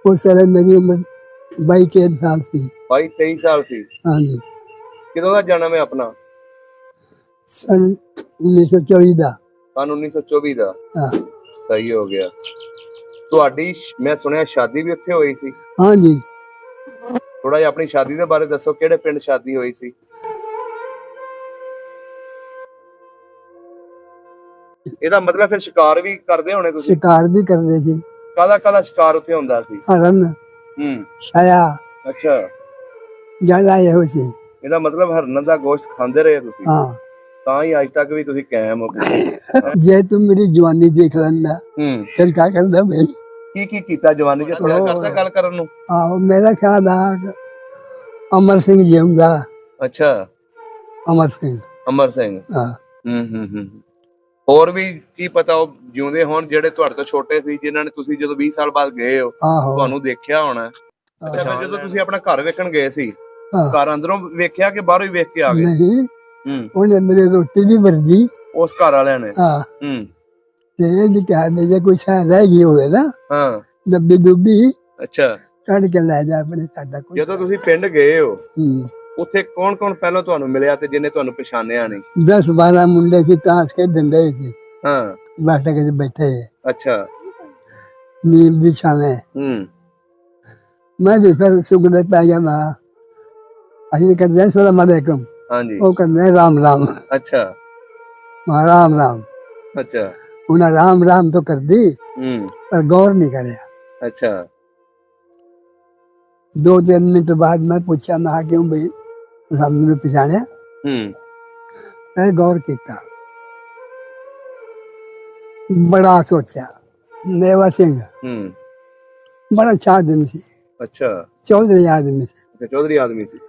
उस वेले मेरी उम्र 22-23 साल थी। 22-23 साल सी। हाँ जी, किदों दा जन्म है अपना? सन 1924 का। सन 1924 ਦਾ। हाँ ਸਹੀ ਹੋ ਗਿਆ। ਤੁਹਾਡੀ ਮੈਂ ਸੁਣਿਆ ਸ਼ਾਦੀ ਵੀ ਉੱਥੇ ਹੋਈ ਸੀ। हाँ जी। ਥੋੜਾ ਜਿਹਾ ਆਪਣੀ ਸ਼ਾਦੀ ਦੇ ਬਾਰੇ ਦੱਸੋ, ਕਿਹੜੇ ਪਿੰਡ ਸ਼ਾਦੀ ਹੋਈ ਸੀ? ਇਹਦਾ ਮਤਲਬ ਫਿਰ ਸ਼ਿਕਾਰ ਵੀ ਕਰਦੇ ਹੋਣੇ ਤੁਸੀਂ? शिकार भी करते थे। ਕਾਹਦਾ ਸ਼ਿਕਾਰ ਉੱਥੇ ਹੁੰਦਾ ਸੀ? हरन, छाया, ਅੱਛਾ, ज्यादा ये सी। ਇਹਦਾ ਮਤਲਬ ਹਰਨ ਦਾ ਗੋਸ਼ਤ ਖਾਂਦੇ ਰਹੇ ਤੁਸੀਂ। हाँ, ਤਾਂ ਹੀ ਅੱਜ ਤੱਕ ਵੀ ਤੁਸੀਂ ਕਾਇਮ ਹੋ। जे तुम मेरी जवानी देख लेना फिर क्या करना भाई। ਕੀ ਕੀਤਾ ਜਵਾਨੀ ਚ? ਦਿਲ ਕਰਦਾ ਗੱਲ ਕਰਨ ਨੂੰ? ਆਹੋ, ਮੇਰਾ ਖਿਆਲ ਆ ਅਮਰ ਸਿੰਘ ਜਿਉਂਦਾ। ਅੱਛਾ, ਅਮਰ ਸਿੰਘ। ਅਮਰ ਸਿੰਘ। ਹਾਂ। ਹੋਰ ਵੀ ਕੀ ਪਤਾ ਉਹ ਜਿਉਂਦੇ ਹੋਣ ਜਿਹੜੇ ਤੁਹਾਡੇ ਤੋਂ ਛੋਟੇ ਸੀ, ਜਿਨ੍ਹਾਂ ਨੇ ਤੁਸੀਂ ਜਦੋਂ 20 ਸਾਲ ਬਾਅਦ ਗਏ ਹੋ ਆਹੋ, ਤੁਹਾਨੂੰ ਦੇਖਿਆ ਹੋਣਾ। ਅੱਛਾ, ਫਿਰ ਜਦੋਂ ਤੁਸੀਂ ਆਪਣਾ ਘਰ ਵੇਖਣ ਗਏ ਸੀ, ਹਾਂ, ਘਰ ਅੰਦਰੋਂ ਵੇਖਿਆ ਕਿ ਬਾਹਰੋਂ ਹੀ ਵੇਖ ਕੇ ਆ ਗਏ? ਨਹੀਂ, ਉਹਨੇ ਮੇਰੇ ਰੋਟੀ ਵੀ ਵਰਜੀ ਉਸ ਘਰ ਵਾਲਿਆਂ ਨੇ। ਹਾਂ, ਤੇ ਇਹ ਕਹਿੰਦੇ ਜੇ ਕੋਈ ਸ਼ਾਇਦ ਰਹਿ ਗਈ ਹੋਵੇ ਨਾ, ਹਾਂ, ਡੱਬੀ ਡੁੱਬੀ ਅੱਛਾ, ਕੱਢ ਕੇ ਲੈ ਜਾ ਆਪਣੇ, ਸਾਡਾ ਕੋਈ। ਜਦੋਂ ਤੁਸੀਂ ਪਿੰਡ ਗਏ ਹੋ ਉੱਥੇ ਕੌਣ ਕੌਣ ਪਹਿਲਾਂ ਤੁਹਾਨੂੰ ਮਿਲਿਆ ਤੇ ਜਿਹਨੇ ਤੁਹਾਨੂੰ ਪਛਾਣਿਆ ਨਹੀਂ? 10-12 ਮੁੰਡੇ ਸੀ, ਤਾਸ਼ ਖੇਡਣ ਦੇ ਸੀ। ਹਾਂ, ਬੈਠਕ ਚ ਬੈਠੇ ਅੱਛਾ, ਨੀਮ ਦੀ ਛਾਵੇਂ। ਮੈਂ ਵੀ ਫਿਰ ਸੁਗਨੇ ਪੈ ਗਿਆ। ਮੈਂ ਅਸੀਂ ਕਰਦੇ ਹਾਂ ਸਲਾਮ ਅਲੈਕੁਮ, ਹਾਂਜੀ, ਉਹ ਕਰਦੇ ਰਾਮ ਰਾਮ। ਅੱਛਾ, राम राम। अच्छा, उन्हें राम राम तो कर दी पर गौर नहीं करे। अच्छा, 2-3 मिनट बाद मैं पूछा, मैं क्यों भाई हमने पछाणिया? मैं गौर किया, बड़ा सोचा। मेवा सिंह बड़ा अच्छा आदमी सी। अच्छा, चौधरी आदमी सी। चौधरी आदमी सी।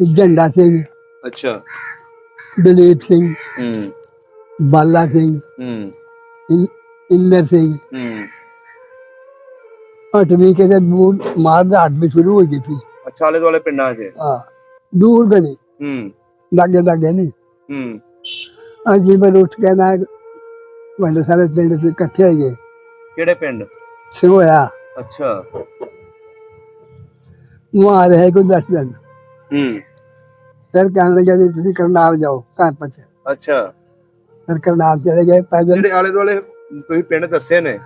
झंडा सिंह, अच्छा, दलीप सिंह, बाला सिंह, इंदर सिंह। 8वीं के बूट मार दा 8वीं शुरू हो गई थी। अच्छा, आले दुआले पिंडां च? हाँ, दूर गली, लागे लागे नहीं। अजी मैं उठ के ना बड़े सारे पिंड से इकट्ठे हो गए। किहड़े पिंड? सिरोया। अच्छा, वहाँ रहे कोई 10 दिन। फिर कहने लगे तुम करनाल जाओ घर पर। अच्छा, फिर करनाल चले गए पैदल। ਜਿਹੜੇ ਆਲੇ ਦੁਆਲੇ ਤੁਸੀਂ ਪਿੰਡ ਦੱਸੇ ਨੇ,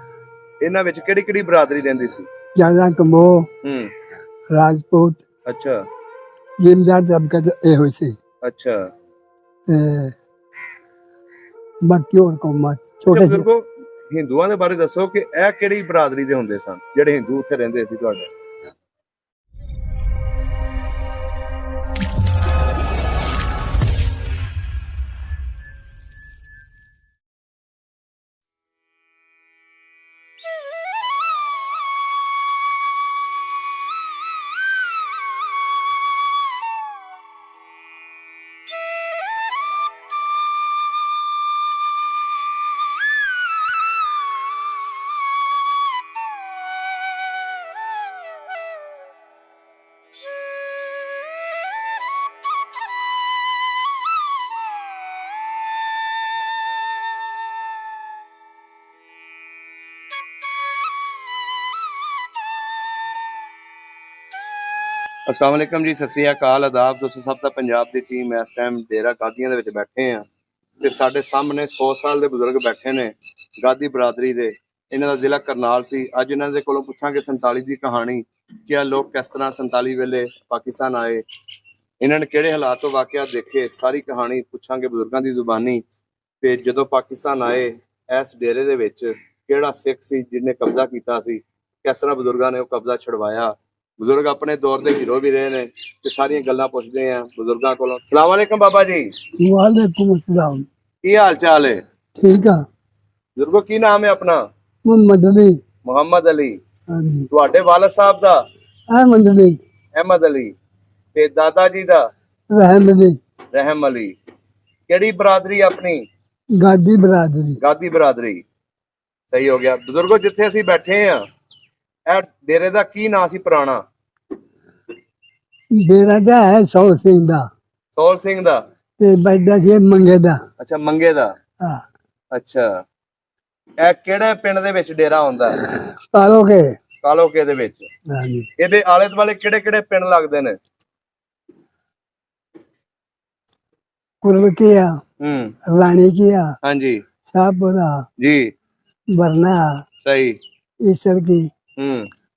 ਇਹਨਾਂ ਵਿੱਚ ਕਿਹੜੀ ਕਿਹੜੀ ਬਰਾਦਰੀ ਰਹਿੰਦੀ ਸੀ? ज्यादा कमो, राजपूत, अच्छा, जिमदार तबका तो ये हुई सी। अच्छा, बाकी और कौमा छोटे से। ਦੇਖੋ ਹਿੰਦੂਆਂ ਦੇ ਬਾਰੇ ਦੱਸੋ ਕਿ ਇਹ ਕਿਹੜੀ ਬਰਾਦਰੀ ਦੇ ਹੁੰਦੇ ਸਨ ਜਿਹੜੇ ਹਿੰਦੂ ਉੱਥੇ ਰਹਿੰਦੇ ਸੀ ਤੁਹਾਡੇ? अस्सलाम वालेकुम जी, सत श्री अकाल, आदाब दोस्तों। सब ਦਾ ਪੰਜਾਬ ਦੀ ਟੀਮ ਇਸ ਟਾਈਮ ਡੇਰਾ ਗਾਦੀਆਂ ਦੇ ਵਿੱਚ ਬੈਠੇ ਆ ਤੇ ਸਾਡੇ ਸਾਹਮਣੇ 100 ਸਾਲ ਦੇ ਬਜ਼ੁਰਗ ਬੈਠੇ ਨੇ ਗਾਦੀ ਬਰਾਦਰੀ ਦੇ। ਇਹਨਾਂ ਦਾ ਜ਼ਿਲ੍ਹਾ ਕਰਨਾਲ ਸੀ। ਅੱਜ ਇਹਨਾਂ ਦੇ ਕੋਲੋਂ ਪੁੱਛਾਂਗੇ 47 ਦੀ ਕਹਾਣੀ ਕਿ ਇਹ ਲੋਕ ਕਿਸ ਤਰ੍ਹਾਂ 47 ਵੇਲੇ ਪਾਕਿਸਤਾਨ ਆਏ, ਇਹਨਾਂ ਨੇ ਕਿਹੜੇ ਹਾਲਾਤ ਤੋਂ ਵਾਕਿਆ ਦੇਖੇ, ਸਾਰੀ ਕਹਾਣੀ ਪੁੱਛਾਂਗੇ ਬਜ਼ੁਰਗਾਂ ਦੀ ਜ਼ੁਬਾਨੀ। ਤੇ ਜਦੋਂ ਪਾਕਿਸਤਾਨ ਆਏ ਇਸ ਡੇਰੇ ਦੇ ਵਿੱਚ ਕਿਹੜਾ ਸਿੱਖ ਸੀ ਜਿਹਨੇ ਕਬਜ਼ਾ ਕੀਤਾ ਸੀ, ਕਿਸ ਤਰ੍ਹਾਂ ਬਜ਼ੁਰਗਾਂ ਨੇ ਉਹ ਕਬਜ਼ਾ ਛੁਡਵਾਇਆ। ਬਜ਼ੁਰਗ ਆਪਣੇ ਦੌਰ ਦੇ ਹੀਰੋ ਵੀ ਰਹੇ ਨੇ ਤੇ ਸਾਰੀਆਂ ਗੱਲਾਂ ਪੁੱਛਦੇ ਆ ਬਜ਼ੁਰਗਾਂ ਕੋਲੋਂ। ਸਲਾਮ ਵਾਲੇਕਮ ਬਾਬਾ ਜੀ। वालेकुम अस्सलाम। ਕੀ ਹਾਲ ਚਾਲ ਹੈ? ठीक है। ਬਜ਼ੁਰਗੋ ਕੀ ਨਾਮ ਹੈ ਆਪਣਾ? मोहम्मद अली। ਮੁਹੰਮਦ ਅਲੀ। हाँ जी। ਤੁਹਾਡੇ ਵਾਲਦ ਸਾਹਿਬ ਦਾ? अहमद अली। ਅਹਿਮਦ ਅਲੀ। ਤੇ ਦਾਦਾ ਜੀ ਦਾ? रहम अली। ਰਹਿਮ ਅਲੀ। ਕਿਹੜੀ ਬਰਾਦਰੀ ਆਪਣੀ? गादी बरादरी। ਗਾਦੀ ਬਰਾਦਰੀ। ਸਹੀ ਹੋ ਗਿਆ। ਬਜ਼ੁਰਗੋ ਜਿੱਥੇ ਅਸੀਂ ਬੈਠੇ ਆ ਇਹ ਡੇਰੇ ਦਾ ਕੀ ਨਾਂ ਸੀ ਪੁਰਾਣਾ? डेरा दा है सौल सिंह दा ਸੋਲ ਸਿੰਘ ਦਾ। ते बड़ा से मंगे दा। ਅੱਛਾ, ਮੰਗੇ ਦਾ। हाँ। ਅੱਛਾ, ਇਹ ਕਿਹੜੇ ਪਿੰਡ ਦੇ ਵਿੱਚ ਡੇਰਾ ਹੁੰਦਾ? पालो के। ਕਾਲੋਕੇ ਦੇ ਵਿੱਚ। ਹਾਂਜੀ ਇਹਦੇ ਆਲੇ ਦੁਆਲੇ ਕਿਹੜੇ ਕਿਹੜੇ ਪਿੰਡ ਲੱਗਦੇ ਨੇ? ਕੁਰਵਕੀਆ, ਰਾਣੀ ਕੀਆ, ਹਾਂਜੀ शाहपुरा, जी बरना, सही ईसर की,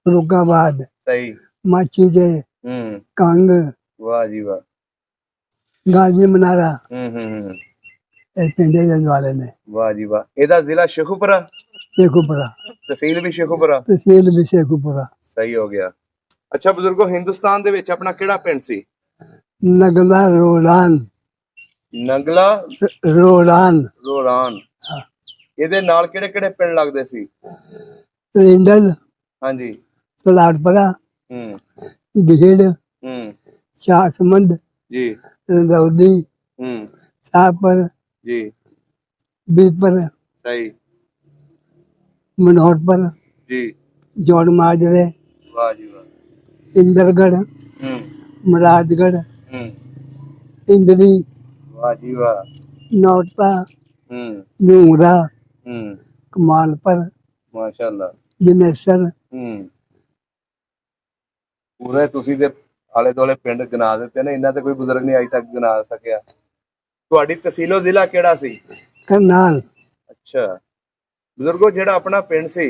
रुकाबाद, सही माची के, कंग, वाह जी वाह। गाजी मनारा हम्म इस पिंडे के वाले में वाह जी वाह। ਇਹਦਾ ਜ਼ਿਲ੍ਹਾ ਸ਼ੇਖੂਪੁਰਾ, शेखुपुरा, ਤਹਿਸੀਲ भी शेखूपुरा। तहसील भी शेखुपुरा। सही हो गया। अच्छा ਬਜ਼ੁਰਗੋ, ਹਿੰਦੁਸਤਾਨ ਦੇ ਵਿੱਚ ਆਪਣਾ ਕਿਹੜਾ ਪਿੰਡ ਸੀ? नगला रोलान, ਨਗਲਾ रोलान, ਰੋਰਾਨ। ਇਹਦੇ ਨਾਲ ਕਿਹੜੇ ਕਿਹੜੇ ਪਿੰਡ ਲੱਗਦੇ ਸੀ? रिंडल, ਹਾਂਜੀ। सलाटपुरा, ਹੂੰ भीड़, ਹੂੰ शाहसमंद, ਜੀ रंदौली, ਹੂੰ शाहपुर, ਜੀ बीपर, सही मनोहरपुर, जी जौन माजरे, वाह जी वाह। इंदरगढ़, हम्म मुरादगढ़, हम्म इंदरी, वाह जी वाह। नौटा, हम्म नूरा, हम्म कमालपुर, माशाल्लाह। जनेसर, ਪੂਰੇ ਤੁਸੀਂ ਦੇ ਆਲੇ ਦੁਆਲੇ ਪਿੰਡ ਗਿਣਾ ਦਿੱਤੇ ਨੇ, ਇਹਨਾਂ ਤੇ ਕੋਈ ਬਜ਼ੁਰਗ ਨਹੀਂ ਅਜੇ ਤੱਕ ਗਿਣਾ ਸਕਿਆ। ਤੁਹਾਡੀ ਤਹਿਸੀਲੋ ਜ਼ਿਲ੍ਹਾ ਕਿਹੜਾ ਸੀ? करनाल, ਅੱਛਾ ਬਜ਼ੁਰਗੋ, ਜਿਹੜਾ ਆਪਣਾ ਪਿੰਡ ਸੀ,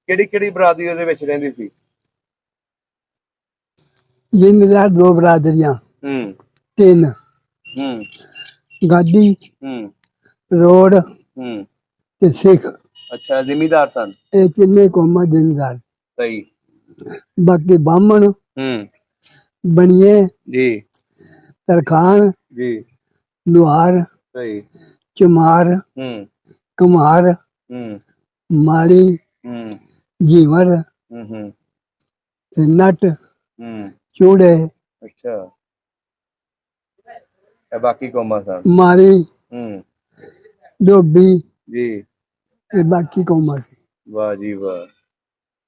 ਕਿਹੜੀ ਕਿਹੜੀ ਬਰਾਦਰੀ ਉਹਦੇ ਵਿੱਚ ਰਹਿੰਦੀ ਸੀ? जिम्मेदार दो बरादरियां, ਹੂੰ तीन, ਹੂੰ गादी, ਹੂੰ रोड, ਹੂੰ ते सिख, ਅੱਛਾ ਜ਼ਿਮੀਦਾਰ ਸਨ। ये तीने कौमा जिम्मेदार। ਸਹੀ। बाकी बामण, ਹੂੰ बनिए, ਜੀ तरखान, ਜੀ लुहार, ਸਹੀ। चमार, ਹੂੰ कुम्हार, ਹੂੰ माली, ਹੂੰ जीवर, ਹੂੰ नट, ਹੂੰ चूड़े, ਅੱਛਾ। ਇਹ ਬਾਕੀ ਕੌਮਾਂ ਸਨ। मारी, ਹੂੰ डोबी, ਜੀ ये बाकी कौमा सी। ਵਾਹ ਜੀ ਵਾਹ।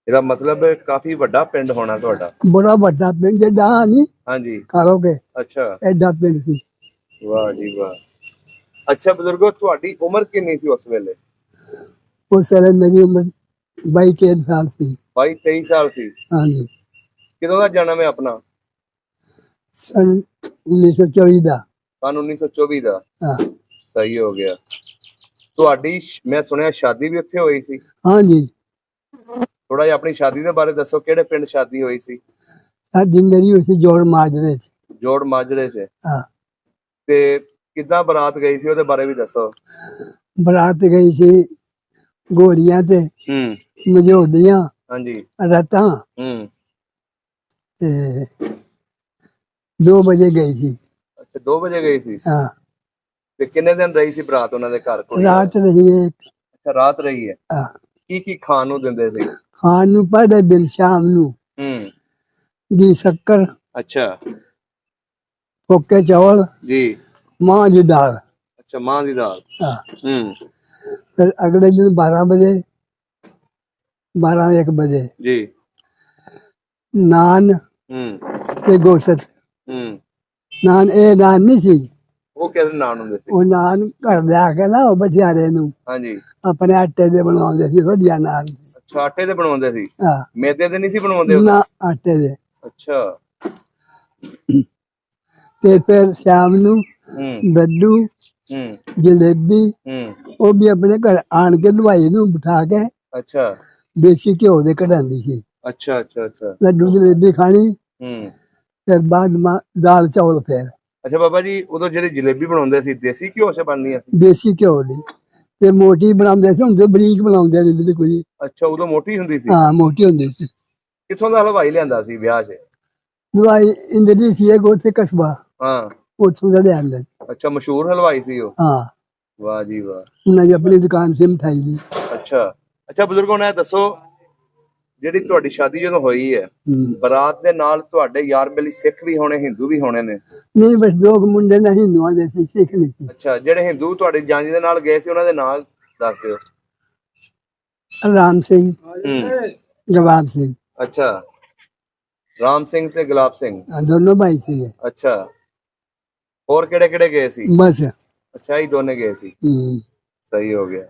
ਇਹਦਾ ਮਤਲਬ ਕਾਫੀ ਵੱਡਾ ਪਿੰਡ ਹੋਣਾ ਤੁਹਾਡਾ। बड़ा बड़ा पिंड जदा नहीं ਹਾਂਜੀ खालो के ਅੱਛਾ एडा पिंड सी। ਵਾਹ ਜੀ ਵਾਹ। ਅੱਛਾ ਬਜ਼ੁਰਗੋ, ਤੁਹਾਡੀ ਉਮਰ ਕਿੰਨੀ ਸੀ ਉਸ ਵੇਲੇ? उस वेले मेरी उम्र 22-23 साल सी। 22-23 ਸਾਲ ਸੀ। हाँ जी, ਕਿਦੋਂ ਦਾ ਜਨਮ ਹੈ ਆਪਣਾ? सन 1924 ਦਾ। ਸਨ 1924 ਦਾ। हाँ ਸਹੀ ਹੋ ਗਿਆ। ਤੁਹਾਡੀ ਮੈਂ ਸੁਣਿਆ ਸ਼ਾਦੀ ਵੀ ਉੱਥੇ ਹੋਈ ਸੀ। हाँ जी, ਥੋੜਾ ਜਿਹਾ ਆਪਣੀ ਸ਼ਾਦੀ ਦੇ ਬਾਰੇ ਦੱਸੋ, ਕਿਹੜੇ ਪਿੰਡ ਸ਼ਾਦੀ ਹੋਈ ਸੀ? शादी मेरी उसी जोड़ माजरे च। ਜੋੜ ਮਾਜਰੇ 'ਚ। हाँ, ਤੇ ਕਿੱਦਾਂ ਬਰਾਤ ਗਈ ਸੀ, ਉਹਦੇ ਬਾਰੇ ਵੀ ਦੱਸੋ। बरात गई सी घोड़ियां ते ਹੂੰ मझोलियां ਹਾਂਜੀ रतां ਹੂੰ ते 2 बजे गई सी। ਅੱਛਾ 2 ਵਜੇ ਗਈ ਸੀ। हाँ, ਤੇ ਕਿੰਨੇ ਦਿਨ ਰਹੀ ਸੀ ਬਰਾਤ ਉਹਨਾਂ ਦੇ ਘਰ ਕੋਲ? रात रही एक। ਅੱਛਾ ਰਾਤ ਰਹੀ ਹੈ। हाँ, ਕੀ ਕੀ ਖਾਣ ਨੂੰ ਦਿੰਦੇ ਸੀ? खान नू पहले दिन शाम नू ਹੂੰ घी शक्कर, ਅੱਛਾ फोके चावल, ਜੀ मां की दाल। ਅੱਛਾ ਮਾਂ ਦੀ ਦਾਲ। हाँ, ਹੂੰ फिर अगले दिन 12 बजे 12-1 बजे ਜੀ नान ਹੂੰ ते गोश्त। ਹੂੰ नान ए नान नहीं सी, ਉਹ ਕਿਹਦੇ ਨਾਮ ਹੁੰਦੇ ਸੀ? ਉਹ ਨਾਨ ਘਰ ਲਿਆ ਕੇ ਨਾ ਉਹ ਬਠਿਆਰੇ ਨੂੰ ਹਾਂਜੀ ਆਪਣੇ ਆਟੇ ਦੇ ਬਣਾਉਂਦੇ ਸੀ ਵਧੀਆ ਨਾਨ। ਅੱਛਾ ਆਟੇ ਦੇ ਬਣਾਉਂਦੇ ਸੀ, ਹਾਂ, ਮੈਦੇ ਦੇ ਨਹੀਂ ਸੀ ਬਣਾਉਂਦੇ ਉਹ? ਨਾ ਆਟੇ ਦੇ। ਅੱਛਾ ਤੇ ਫਿਰ ਸ਼ਾਮ ਨੂੰ ਹੂੰ ਲੱਡੂ, ਹੂੰ ਜਲੇਬੀ, ਹੂੰ ਉਹ ਵੀ ਆਪਣੇ ਘਰ ਆਣ ਕੇ ਦਵਾਈ ਨੂੰ ਬਿਠਾ ਕੇ ਅੱਛਾ ਦੇਸੀ ਘਿਓ ਦੇ ਕਢਾਉਂਦੀ ਸੀ। ਅੱਛਾ ਅੱਛਾ ਅੱਛਾ ਲੱਡੂ ਜਲੇਬੀ ਖਾਣੀ, ਹੂੰ ਫਿਰ ਬਾਅਦ ਦਾਲ ਚਾਵਲ। ਫਿਰ ਅੱਛਾ ਬਾਬਾ ਜੀ, ਉਦੋਂ ਜਿਹੜੀ ਜਲੇਬੀ ਬਣਾਉਂਦੇ ਸੀ ਦੇਸੀ ਘਿਓ 'ਚ ਬਣਦੀਆਂ ਸੀ? ਦੇਸੀ ਘਿਓ ਦੀ ਤੇ ਮੋਟੀ ਬਣਾਉਂਦੇ ਸੀ, ਹੁਣ ਤੇ ਬਰੀਕ ਬਣਾਉਂਦੇ ਨੇ ਬਿਲਕੁਲ। ਅੱਛਾ ਉਦੋਂ ਮੋਟੀ ਹੁੰਦੀ ਸੀ। ਹਾਂ, ਮੋਟੀ ਹੁੰਦੀ ਸੀ। ਕਿੱਥੋਂ ਦਾ ਹਲਵਾਈ ਲਿਆਂਦਾ ਸੀ ਵਿਆਹ 'ਚ? ਦਵਾਈ ਇੰਦਰੀ ਸੀ ਇੱਕ ਉੱਥੇ ਕਸਬਾ, ਹਾਂ ਉੱਥੋਂ ਦਾ ਲਿਆਂਦੇ। ਅੱਛਾ ਮਸ਼ਹੂਰ ਹਲਵਾਈ ਸੀ ਉਹ? ਹਾਂ, ਵਾਹ ਜੀ ਵਾਹ। ਉਹਨਾਂ ਦੀ ਆਪਣੀ ਦੁਕਾਨ ਸੀ ਮਿਠਾਈ ਦੀ। ਅੱਛਾ ਅੱਛਾ ਬਜ਼ੁਰਗੋ, ਨੇ ਦੱਸੋ, ਜਿਹੜੀ ਤੁਹਾਡੀ ਸ਼ਾਦੀ ਜਦੋਂ ਹੋਈ ਹੈ, ਬਰਾਤ ਦੇ ਨਾਲ ਤੁਹਾਡੇ ਯਾਰ ਬੇਲੀ ਸਿੱਖ ਵੀ ਹੋਣੇ, ਹਿੰਦੂ ਵੀ ਹੋਣੇ ਨੇ? ਨਹੀਂ, ਬਸ 2 ਮੁੰਡੇ ਨਾ ਹਿੰਦੂਆਂ ਦੇ ਸੀ, ਸਿੱਖ ਨਹੀਂ ਸੀ। ਅੱਛਾ, ਜਿਹੜੇ ਹਿੰਦੂ ਤੁਹਾਡੀ ਜਾਂਚ ਦੇ ਨਾਲ ਗਏ ਸੀ ਉਹਨਾਂ ਦੇ ਨਾਂ ਦੱਸ ਦਿਓ। ਰਾਮ ਸਿੰਘ, ਹੂੰ ਗਵਾਬ ਸਿੰਘ, ਅੱਛਾ ਰਾਮ ਸਿੰਘ ਤੇ ਗੁਲਾਬ ਸਿੰਘ। ਦੋਨੋਂ ਭਾਈ ਸੀ। ਅੱਛਾ ਹੋਰ ਕਿਹੜੇ ਕਿਹੜੇ ਗਏ ਸੀ? ਬਸ। ਅੱਛਾ ਹੀ ਦੋਨੇ ਗਏ ਸੀ। ਸਹੀ ਹੋ ਗਿਆ।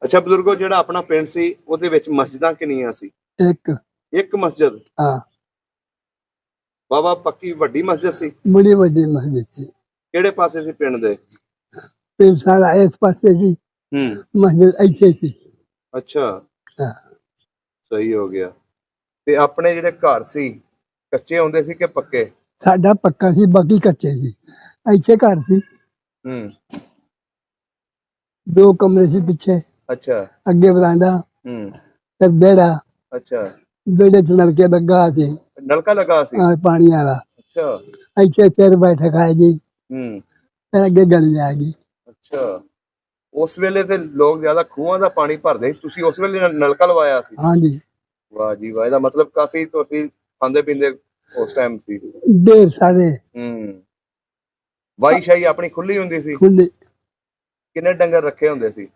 ਅੱਛਾ ਬਜ਼ੁਰਗੋ, ਜਿਹੜਾ ਆਪਣਾ ਪਿੰਡ ਸੀ ਉਹਦੇ ਵਿੱਚ ਮਸਜਿਦਾਂ ਕਿੰਨੀਆਂ ਸੀ? ਇੱਕ ਇੱਕ ਮਸਜਿਦ? ਹਾਂ ਵਾਹਵਾ ਪੱਕੀ ਵੱਡੀ ਮਸਜਿਦ ਸੀ? ਬੜੀ ਵੱਡੀ ਮਸਜਿਦ ਸੀ। ਕਿਹੜੇ ਪਾਸੇ ਸੀ ਪਿੰਡ ਦੇ? ਪਿੰਡ ਸਾਰਾ ਇਸ ਪਾਸੇ ਸੀ, ਮਸਜਿਦ ਇੱਥੇ ਸੀ। ਅੱਛਾ, ਹਾਂ ਸਹੀ ਹੋ ਗਿਆ। ਤੇ ਆਪਣੇ ਜਿਹੜੇ ਘਰ ਸੀ ਕੱਚੇ ਹੁੰਦੇ ਸੀ ਕਿ ਪੱਕੇ? ਸਾਡਾ ਪੱਕਾ ਸੀ, ਬਾਕੀ ਕੱਚੇ ਸੀ। ਇੱਥੇ ਘਰ ਸੀ, ਹੂੰ 2 ਕਮਰੇ ਸੀ ਪਿੱਛੇ, ਅੱਛਾ ਅੱਗੇ ਬਰਾਂਡਾ ਹੂੰ ਤੇ ਵਿਹੜਾ। ਅੱਛਾ, ਵਿਹੜੇ 'ਚ ਨਲਕੇ ਲੱਗਾ ਸੀ, ਨਲਕਾ ਲੱਗਾ ਸੀ? ਪਾਣੀ ਵਾਲਾ। ਅੱਛਾ ਇੱਥੇ ਫਿਰ ਬੈਠਕ ਆ ਗਈ, ਹੂੰ ਫਿਰ ਅੱਗੇ ਗਲੀ ਆ ਗਈ। ਅੱਛਾ, ਉਸ ਵੇਲੇ ਤੇ ਲੋਕ ਜ਼ਿਆਦਾ ਖੂਹਾਂ ਦਾ ਪਾਣੀ ਭਰਦੇ ਸੀ, ਤੁਸੀਂ ਉਸ ਵੇਲੇ ਨਲਕਾ ਲਵਾਇਆ ਸੀ? ਹਾਂਜੀ ਵਾਹ ਜੀ ਵਾਹ, ਇਹਦਾ ਮਤਲਬ ਕਾਫੀ ਤੁਸੀਂ ਖਾਂਦੇ ਪੀਂਦੇ ਉਸ ਟਾਈਮ ਸੀ। ਢੇਰ ਸਾਰੇ ਵਾਈ ਸ਼ਾਹੀ ਆਪਣੀ ਖੁੱਲੀ ਹੁੰਦੀ ਸੀ? ਖੁੱਲੇ ਕਿੰਨੇ ਡੰਗਰ ਰੱਖੇ ਹੁੰਦੇ ਸੀ?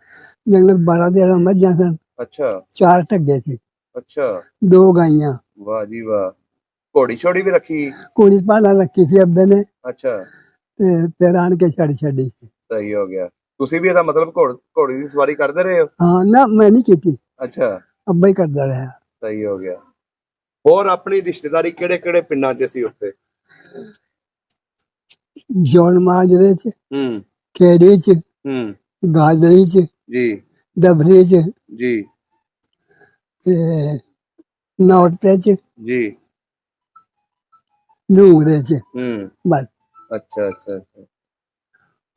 ਜੰਗਲ 12-13 ਮੱਝਾਂ ਸਨ, ਅੱਛਾ 4 ਢੱਗੇ ਸੀ, ਅੱਛਾ 2 ਗਾਈਆਂ। ਵਾਹ ਜੀ ਵਾਹ, ਘੋੜੀ ਛੋੜੀ ਵੀ ਰੱਖੀ? ਕੁੜੀ ਪਾਲਾ ਰੱਖੀ ਸੀ ਅੱਬੇ ਨੇ, ਅੱਛਾ ਤੇ ਫਿਰ ਆਣ ਕੇ ਛੱਡੀ ਸੀ। ਸਹੀ ਹੋ ਗਿਆ। ਤੁਸੀਂ ਵੀ ਇਹਦਾ ਮਤਲਬ ਘੋੜੀ ਦੀ ਸਵਾਰੀ ਕਰਦੇ ਰਹੇ ਹੋ? ਹਾਂ ਨਾ, ਮੈਂ ਨਹੀਂ ਕੀਤੀ, ਅੱਛਾ ਅੱਬਾ ਹੀ ਕਰਦਾ ਰਿਹਾ। ਸਹੀ ਹੋ ਗਿਆ। ਹੋਰ ਆਪਣੀ ਰਿਸ਼ਤੇਦਾਰੀ ਕਿਹੜੇ ਕਿਹੜੇ ਪਿੰਡਾਂ 'ਚ ਸੀ ਉੱਥੇ? ਜੌਨ ਮਾਜਰੇ 'ਚ, ਹੂੰ ਖੇੜੀ 'ਚ, ਹੂੰ ਗਾਜਰੀ 'ਚ, ਜੀ ਡਬਰੀ 'ਚ, ਜੀ ਤੇ ਨੌਟੇ 'ਚ, ਜੀ ਨੂੰਗਰੇ 'ਚ, ਹੂੰ ਬਸ। ਅੱਛਾ ਅੱਛਾ ਅੱਛਾ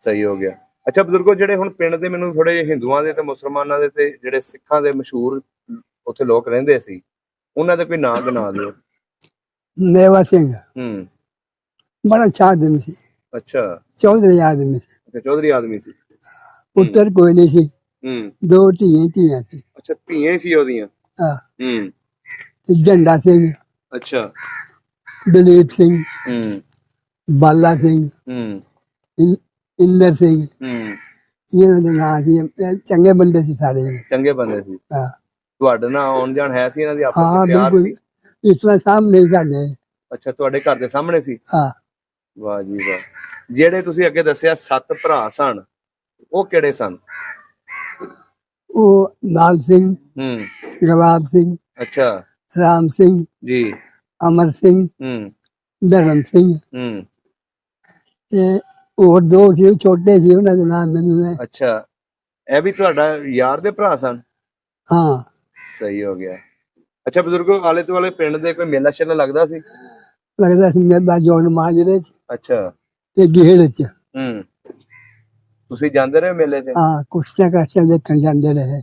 ਸਹੀ ਹੋ ਗਿਆ। ਅੱਛਾ ਬਜ਼ੁਰਗੋ, ਜਿਹੜੇ ਹੁਣ ਪਿੰਡ ਦੇ ਮੈਨੂੰ ਥੋੜੇ ਹਿੰਦੂਆਂ ਦੇ ਤੇ ਮੁਸਲਮਾਨਾਂ ਦੇ ਤੇ ਜਿਹੜੇ ਸਿੱਖਾਂ ਦੇ ਮਸ਼ਹੂਰ ਉੱਥੇ ਲੋਕ ਰਹਿੰਦੇ ਸੀ, ਉਹਨਾਂ ਦੇ ਕੋਈ ਨਾਂ ਗਿਣਾ ਦਿਓ। ਮੇਵਾ ਸਿੰਘ ਹੂੰ ਬੜਾ ਅੱਛਾ ਆਦਮੀ ਸੀ, ਅੱਛਾ ਚੌਧਰੀ ਆਦਮੀ ਸੀ। ਅੱਛਾ ਚੌਧਰੀ ਆਦਮੀ ਸੀ। ਪੁੱਤਰ ਕੋਈ ਨਹੀਂ ਸੀ, ਹੂੰ 2 ਧੀਆਂ ਸੀ। ਅੱਛਾ, ਧੀਆਂ ਹੀ ਸੀ ਉਹਦੀਆਂ? ਹਾਂ ਹੂੰ ਤੇ ਝੰਡਾ ਸਿੰਘ, ਅੱਛਾ ਦਲੀਪ ਸਿੰਘ, ਹੂੰ ਬਾਲਾ ਸਿੰਘ, ਹੂੰ ਇੰਦਰ ਸਿੰਘ, ਹੂੰ ਇਹਨਾਂ ਦੇ ਨਾਂ ਸੀ। ਇਹ ਚੰਗੇ ਬੰਦੇ ਸੀ ਸਾਰੇ। ਚੰਗੇ ਬੰਦੇ ਸੀ। ਹਾਂ ਤੁਹਾਡੇ ਨਾਲ ਆਉਣ ਜਾਣ ਹੈ ਸੀ ਇਹਨਾਂ ਦੀ ਆਪਸ ਹਾਂ ਵਿੱਚ ਪਿਆਰ ਬਿਲਕੁਲ, ਸੀ? ਇਸ ਤਰ੍ਹਾਂ ਸਾਹਮਣੇ ਹੀ ਸਾਡੇ। ਅੱਛਾ, ਤੁਹਾਡੇ ਘਰ ਦੇ ਸਾਹਮਣੇ ਸੀ? ਹਾਂ ਵਾਹ ਜੀ ਵਾਹ। ਜਿਹੜੇ ਤੁਸੀਂ ਅੱਗੇ ਦੱਸਿਆ 7 ਭਰਾ ਸਨ, ਉਹ ਕਿਹੜੇ ਸਨ? ਉਹ ਲਾਲ ਸਿੰਘ, ਹੂੰ ਗੁਲਾਬ ਸਿੰਘ, ਅੱਛਾ ਰਾਮ ਸਿੰਘ, ਜੀ ਅਮਰ ਸਿੰਘ, ਹੂੰ ਧਰਮ ਸਿੰਘ, ਹੂੰ ਤੇ ਹੋਰ 2 ਸੀ ਛੋਟੇ ਸੀ, ਉਹਨਾਂ ਦੇ ਨਾਮ ਮੈਨੂੰ। ਅੱਛਾ, ਇਹ ਵੀ ਤੁਹਾਡਾ ਯਾਰ ਦੇ ਭਰਾ ਸਨ? ਹਾਂ ਸਹੀ ਹੋ ਗਿਆ। ਅੱਛਾ ਬਜ਼ੁਰਗੋ, ਆਲੇ ਦੁਆਲੇ ਪਿੰਡ ਦੇ ਕੋਈ ਮੇਲਾ ਸ਼ੇਲਾ ਲੱਗਦਾ ਸੀ? ਲੱਗਦਾ ਸੀ ਮੇਲਾ ਜੌਨ ਮਾਜਰੇ 'ਚ ਅੱਛਾ ਤੇ ਗੇੜ 'ਚ। ਤੁਸੀਂ ਜਾਂਦੇ ਰਹੇ ਮੇਲੇ 'ਚ? ਹਾਂ ਕੁਸ਼ਤੀਆਂ ਕਾਸ਼ਤੀਆਂ ਦੇਖਣ ਜਾਂਦੇ ਰਹੇ।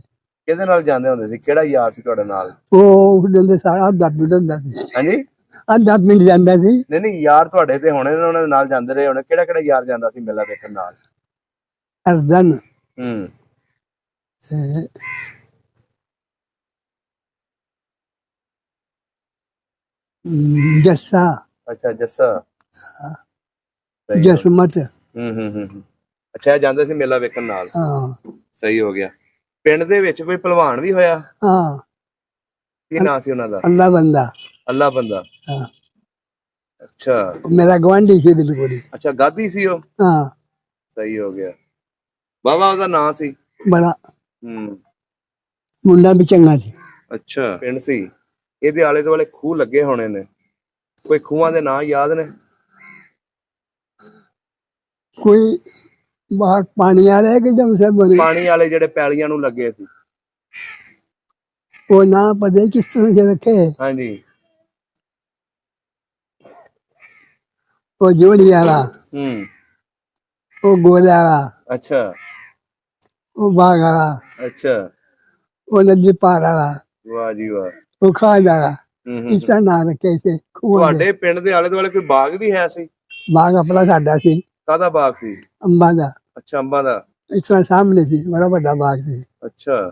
ਕਿਹਦੇ ਨਾਲ ਜਾਂਦੇ ਹੁੰਦੇ ਸੀ? ਕਿਹੜਾ ਯਾਰ ਸੀ ਤੁਹਾਡੇ ਨਾਲ? ਉਹ ਦਿੰਦੇ ਸਾਰਾ ਦੱਬ ਹੁੰਦਾ ਸੀ। ਹਾਂਜੀ, ਅੱਧਾ ਮਿੰਟ ਜਾਂਦਾ ਸੀ। ਨਹੀਂ ਨਹੀਂ, ਯਾਰ ਤੁਹਾਡੇ ਤੇ ਹੋਣੇ ਨੇ, ਉਹਨਾਂ ਦੇ ਨਾਲ ਜਾਂਦੇ ਰਹੇ ਹੋਣੇ। ਕਿਹੜਾ ਕਿਹੜਾ ਯਾਰ ਜਾਂਦਾ ਸੀ ਮੇਲਾ ਦੇਖਣ ਨਾਲ? ਅਰਦਨ, ਹੂੰ ਜੱਸਾ, ਅੱਛਾ ਜੱਸਾ, ਸਹੀ ਹੋ ਗਿਆ। ਜਸਮਤ। ਅੱਛਾ, ਇਹ ਜਾਂਦੇ ਸੀ ਮੇਲਾ ਵੇਖਣ ਨਾਲ? ਹਾਂ ਸਹੀ ਹੋ ਗਿਆ। ਪਿੰਡ ਦੇ ਵਿੱਚ ਕੋਈ ਭਲਵਾਨ ਵੀ ਹੋਇਆ? ਹਾਂ ਕੀ ਨਾਂ ਸੀ ਉਹਨਾਂ ਦਾ? ਅੱਲਾ ਬੰਦਾ। ਅੱਲਾ ਬੰਦਾ। ਹਾਂ ਅੱਛਾ ਮੇਰਾ ਗਵਾਂਢੀ ਸੀ ਬਿਲਕੁਲ। ਅੱਛਾ, ਗਾਦੀ ਸੀ ਉਹ? ਹਾਂ ਸਹੀ ਹੋ ਗਿਆ। ਬਾਬਾ ਉਹਦਾ ਨਾਂ ਸੀ? ਬੜਾ ਹੂੰ ਮੁੰਡਾ ਵੀ ਚੰਗਾ ਸੀ। ਅੱਛਾ, ਪਿੰਡ ਸੀ, ਇਹਦੇ ਆਲੇ ਦੁਆਲੇ ਖੂਹ ਲੱਗੇ ਹੋਣੇ ਨੇ, ਕੋਈ ਖੂਹਾਂ ਦੇ ਨਾਂ ਯਾਦ ਨੇ? ਕੋਈ ਬਾਹਰ ਪਾਣੀ ਆ ਰਿਹਾ ਕਿ ਜਮ ਸੇ ਬਣੇ? ਪਾਣੀ ਵਾਲੇ ਜਿਹੜੇ ਪੈਲੀਆਂ ਨੂੰ ਲੱਗੇ ਸੀ, ਉਹ ਨਾ ਪਤਾ ਕਿਸ ਤਰ੍ਹਾਂ ਦੇ ਰੱਖੇ। ਹਾਂਜੀ ਉਹ ਜੋੜੀ ਵਾਲਾ, ਉਹ ਗੋਲੇ ਵਾਲਾ, ਅੱਛਾ ਉਹ ਬਾਗ ਵਾਲਾ, ਅੱਛਾ, ਉਹ ਨਦੀ ਪਾਰ ਵਾਲਾ, ਵਾਹ ਜੀ ਵਾਹ। ਉਹ ਖਾਜ ਵਾਲਾ, ਇਸ ਤਰ੍ਹਾਂ ਨਾਂ ਰੱਖੇ ਸੀ ਖੂਹਾਂ ਦੇ। ਤੁਹਾਡੇ ਪਿੰਡ ਦੇ ਆਲੇ ਦੁਆਲੇ ਕੋਈ ਬਾਗ ਵੀ ਹੈ ਸੀ? ਬਾਗ ਆਪਣਾ ਸਾਡਾ ਸੀ। ਕਾਹਦਾ ਬਾਗ ਸੀ? ਅੰਬਾਂ ਦਾ। ਅੱਛਾ, ਅੰਬਾਂ ਦਾ। ਇਸ ਤਰ੍ਹਾਂ ਸਾਹਮਣੇ ਸੀ, ਬੜਾ ਵੱਡਾ ਬਾਗ ਸੀ। ਅੱਛਾ,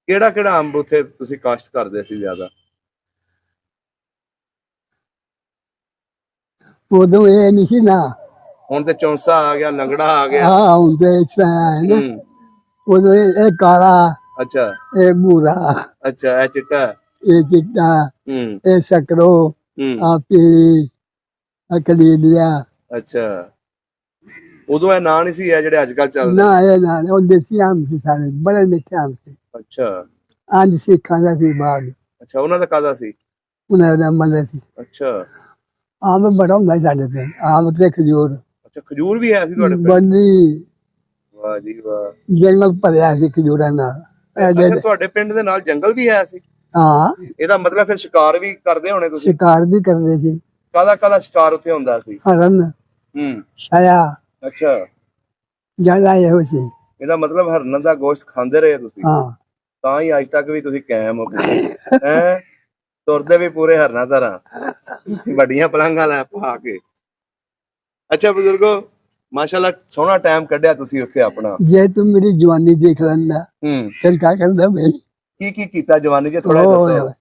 ਕਿਹੜਾ ਕਿਹੜਾ ਅੰਬ ਉੱਥੇ ਤੁਸੀਂ ਕਾਸ਼ਤ ਕਰਦੇ ਸੀ ਜ਼ਿਆਦਾ? ਉਦੋਂ ਇਹ ਨਹੀਂ ਸੀ ਨਾ, ਹੁਣ ਤੇ ਚੌਂਸਾ ਆ ਗਿਆ, ਲੰਗੜਾ ਆ ਗਿਆ। ਹਾਂ ਹੁਣ ਤੇ ਇਸ ਤਰ੍ਹਾਂ ਹੈ ਨਾ। ਉਦੋਂ ਇਹ ਕਾਲਾ, ਅੱਛਾ ਇਹ ਭੂਰਾ, ਅੱਛਾ, ਇਹ ਚਿੱਟਾ, ਇਹ ਚਿੱਟਾ, ਇਹ ਸਕਰੋ, ਆ ਪੀਲੀ, ਆ ਕਲੀਲੀਆ। ਅੱਛਾ, ਉਦੋਂ ਇਹ ਨਾਂ ਨਹੀਂ ਸੀ ਇਹ ਜਿਹੜੇ ਅੱਜ ਕੱਲ ਚੱਲਦੇ। ਨਾ ਇਹ ਨਾ ਉਹ ਦੇਸੀ ਆਮ ਸੀ, ਸਾਰੇ ਬੜੇ ਮਿੱਠੇ ਆਮ ਸੀ। ਅੱਛਾ ਅੱਜ ਸਿੱਖਾਂ ਦਾ ਸੀ ਬਾਗ, ਅੱਛਾ, ਉਹਨਾਂ ਦਾ ਕਾਹਦਾ ਸੀ? ਉਹਨਾਂ ਦਾ ਮੰਨਦੇ ਸੀ। ਅੱਛਾ ਆਮ ਬੜਾ ਹੁੰਦਾ ਸੀ ਸਾਡੇ ਪਿੰਡ, ਆਮ ਤੇ ਖਜੂਰ ਅੱਛਾ, ਖਜੂਰ ਵੀ ਹੈ ਸੀ ਤੁਹਾਡੇ ਪਿੰਡ? ਬੰਨੀ ਵਾਹ ਜੀ ਵਾਹ। ਜੰਗਲ ਭਰਿਆ ਸੀ ਖਜੂਰਾਂ ਨਾਲ। ਅੱਛਾ, ਤੁਹਾਡੇ ਪਿੰਡ ਦੇ ਨਾਲ ਜੰਗਲ ਵੀ ਹੈ ਸੀ? ਹਾਂ, ਇਹਦਾ ਮਤਲਬ ਫਿਰ ਸ਼ਿਕਾਰ ਵੀ ਕਰਦੇ ਹੋਣੇ ਤੁਸੀਂ? ਸ਼ਿਕਾਰ ਵੀ ਕਰਦੇ ਸੀ, ਕਾਹਦਾ ਕਾਹਦਾ ਸ਼ਿਕਾਰ ਉੱਥੇ ਹੁੰਦਾ ਸੀ? ਹਰਨ, ਛਾਇਆ, ਅੱਛਾ, ਜ਼ਿਆਦਾ ਇਹੋ ਸੀ। ਇਹਦਾ ਮਤਲਬ ਹਰਨ ਦਾ ਗੋਸ਼ਤ ਖਾਂਦੇ ਰਹੇ ਤੁਸੀਂ? ਹਾਂ, ਤਾਂ ਹੀ ਅੱਜ ਤੱਕ ਵੀ ਤੁਸੀਂ ਕਾਇਮ ਹੋ ਹੈ, ਤੁਰਦੇ ਵੀ ਪੂਰੇ ਹਰਨਾਂ ਤਰ੍ਹਾਂ, ਵੱਡੀਆਂ ਪਲੰਘਾਂ ਲੈ ਪਾ ਕੇ। ਅੱਛਾ ਬਜ਼ੁਰਗੋ, ਮਾਸ਼ਾਅੱਲਾ ਸੋਹਣਾ ਟਾਈਮ ਕੱਢਿਆ ਤੁਸੀਂ ਉੱਥੇ ਆਪਣਾ। ਜੇ ਤੂੰ ਮੇਰੀ ਜਵਾਨੀ ਦੇਖ ਲੈਂਦਾ ਫਿਰ ਕਿਆ ਕਰਦਾ ਬਈ। ਕੀ ਕੀ ਕੀਤਾ ਜਵਾਨੀ ਚ, ਥੋੜਾ ਦੱਸੋ।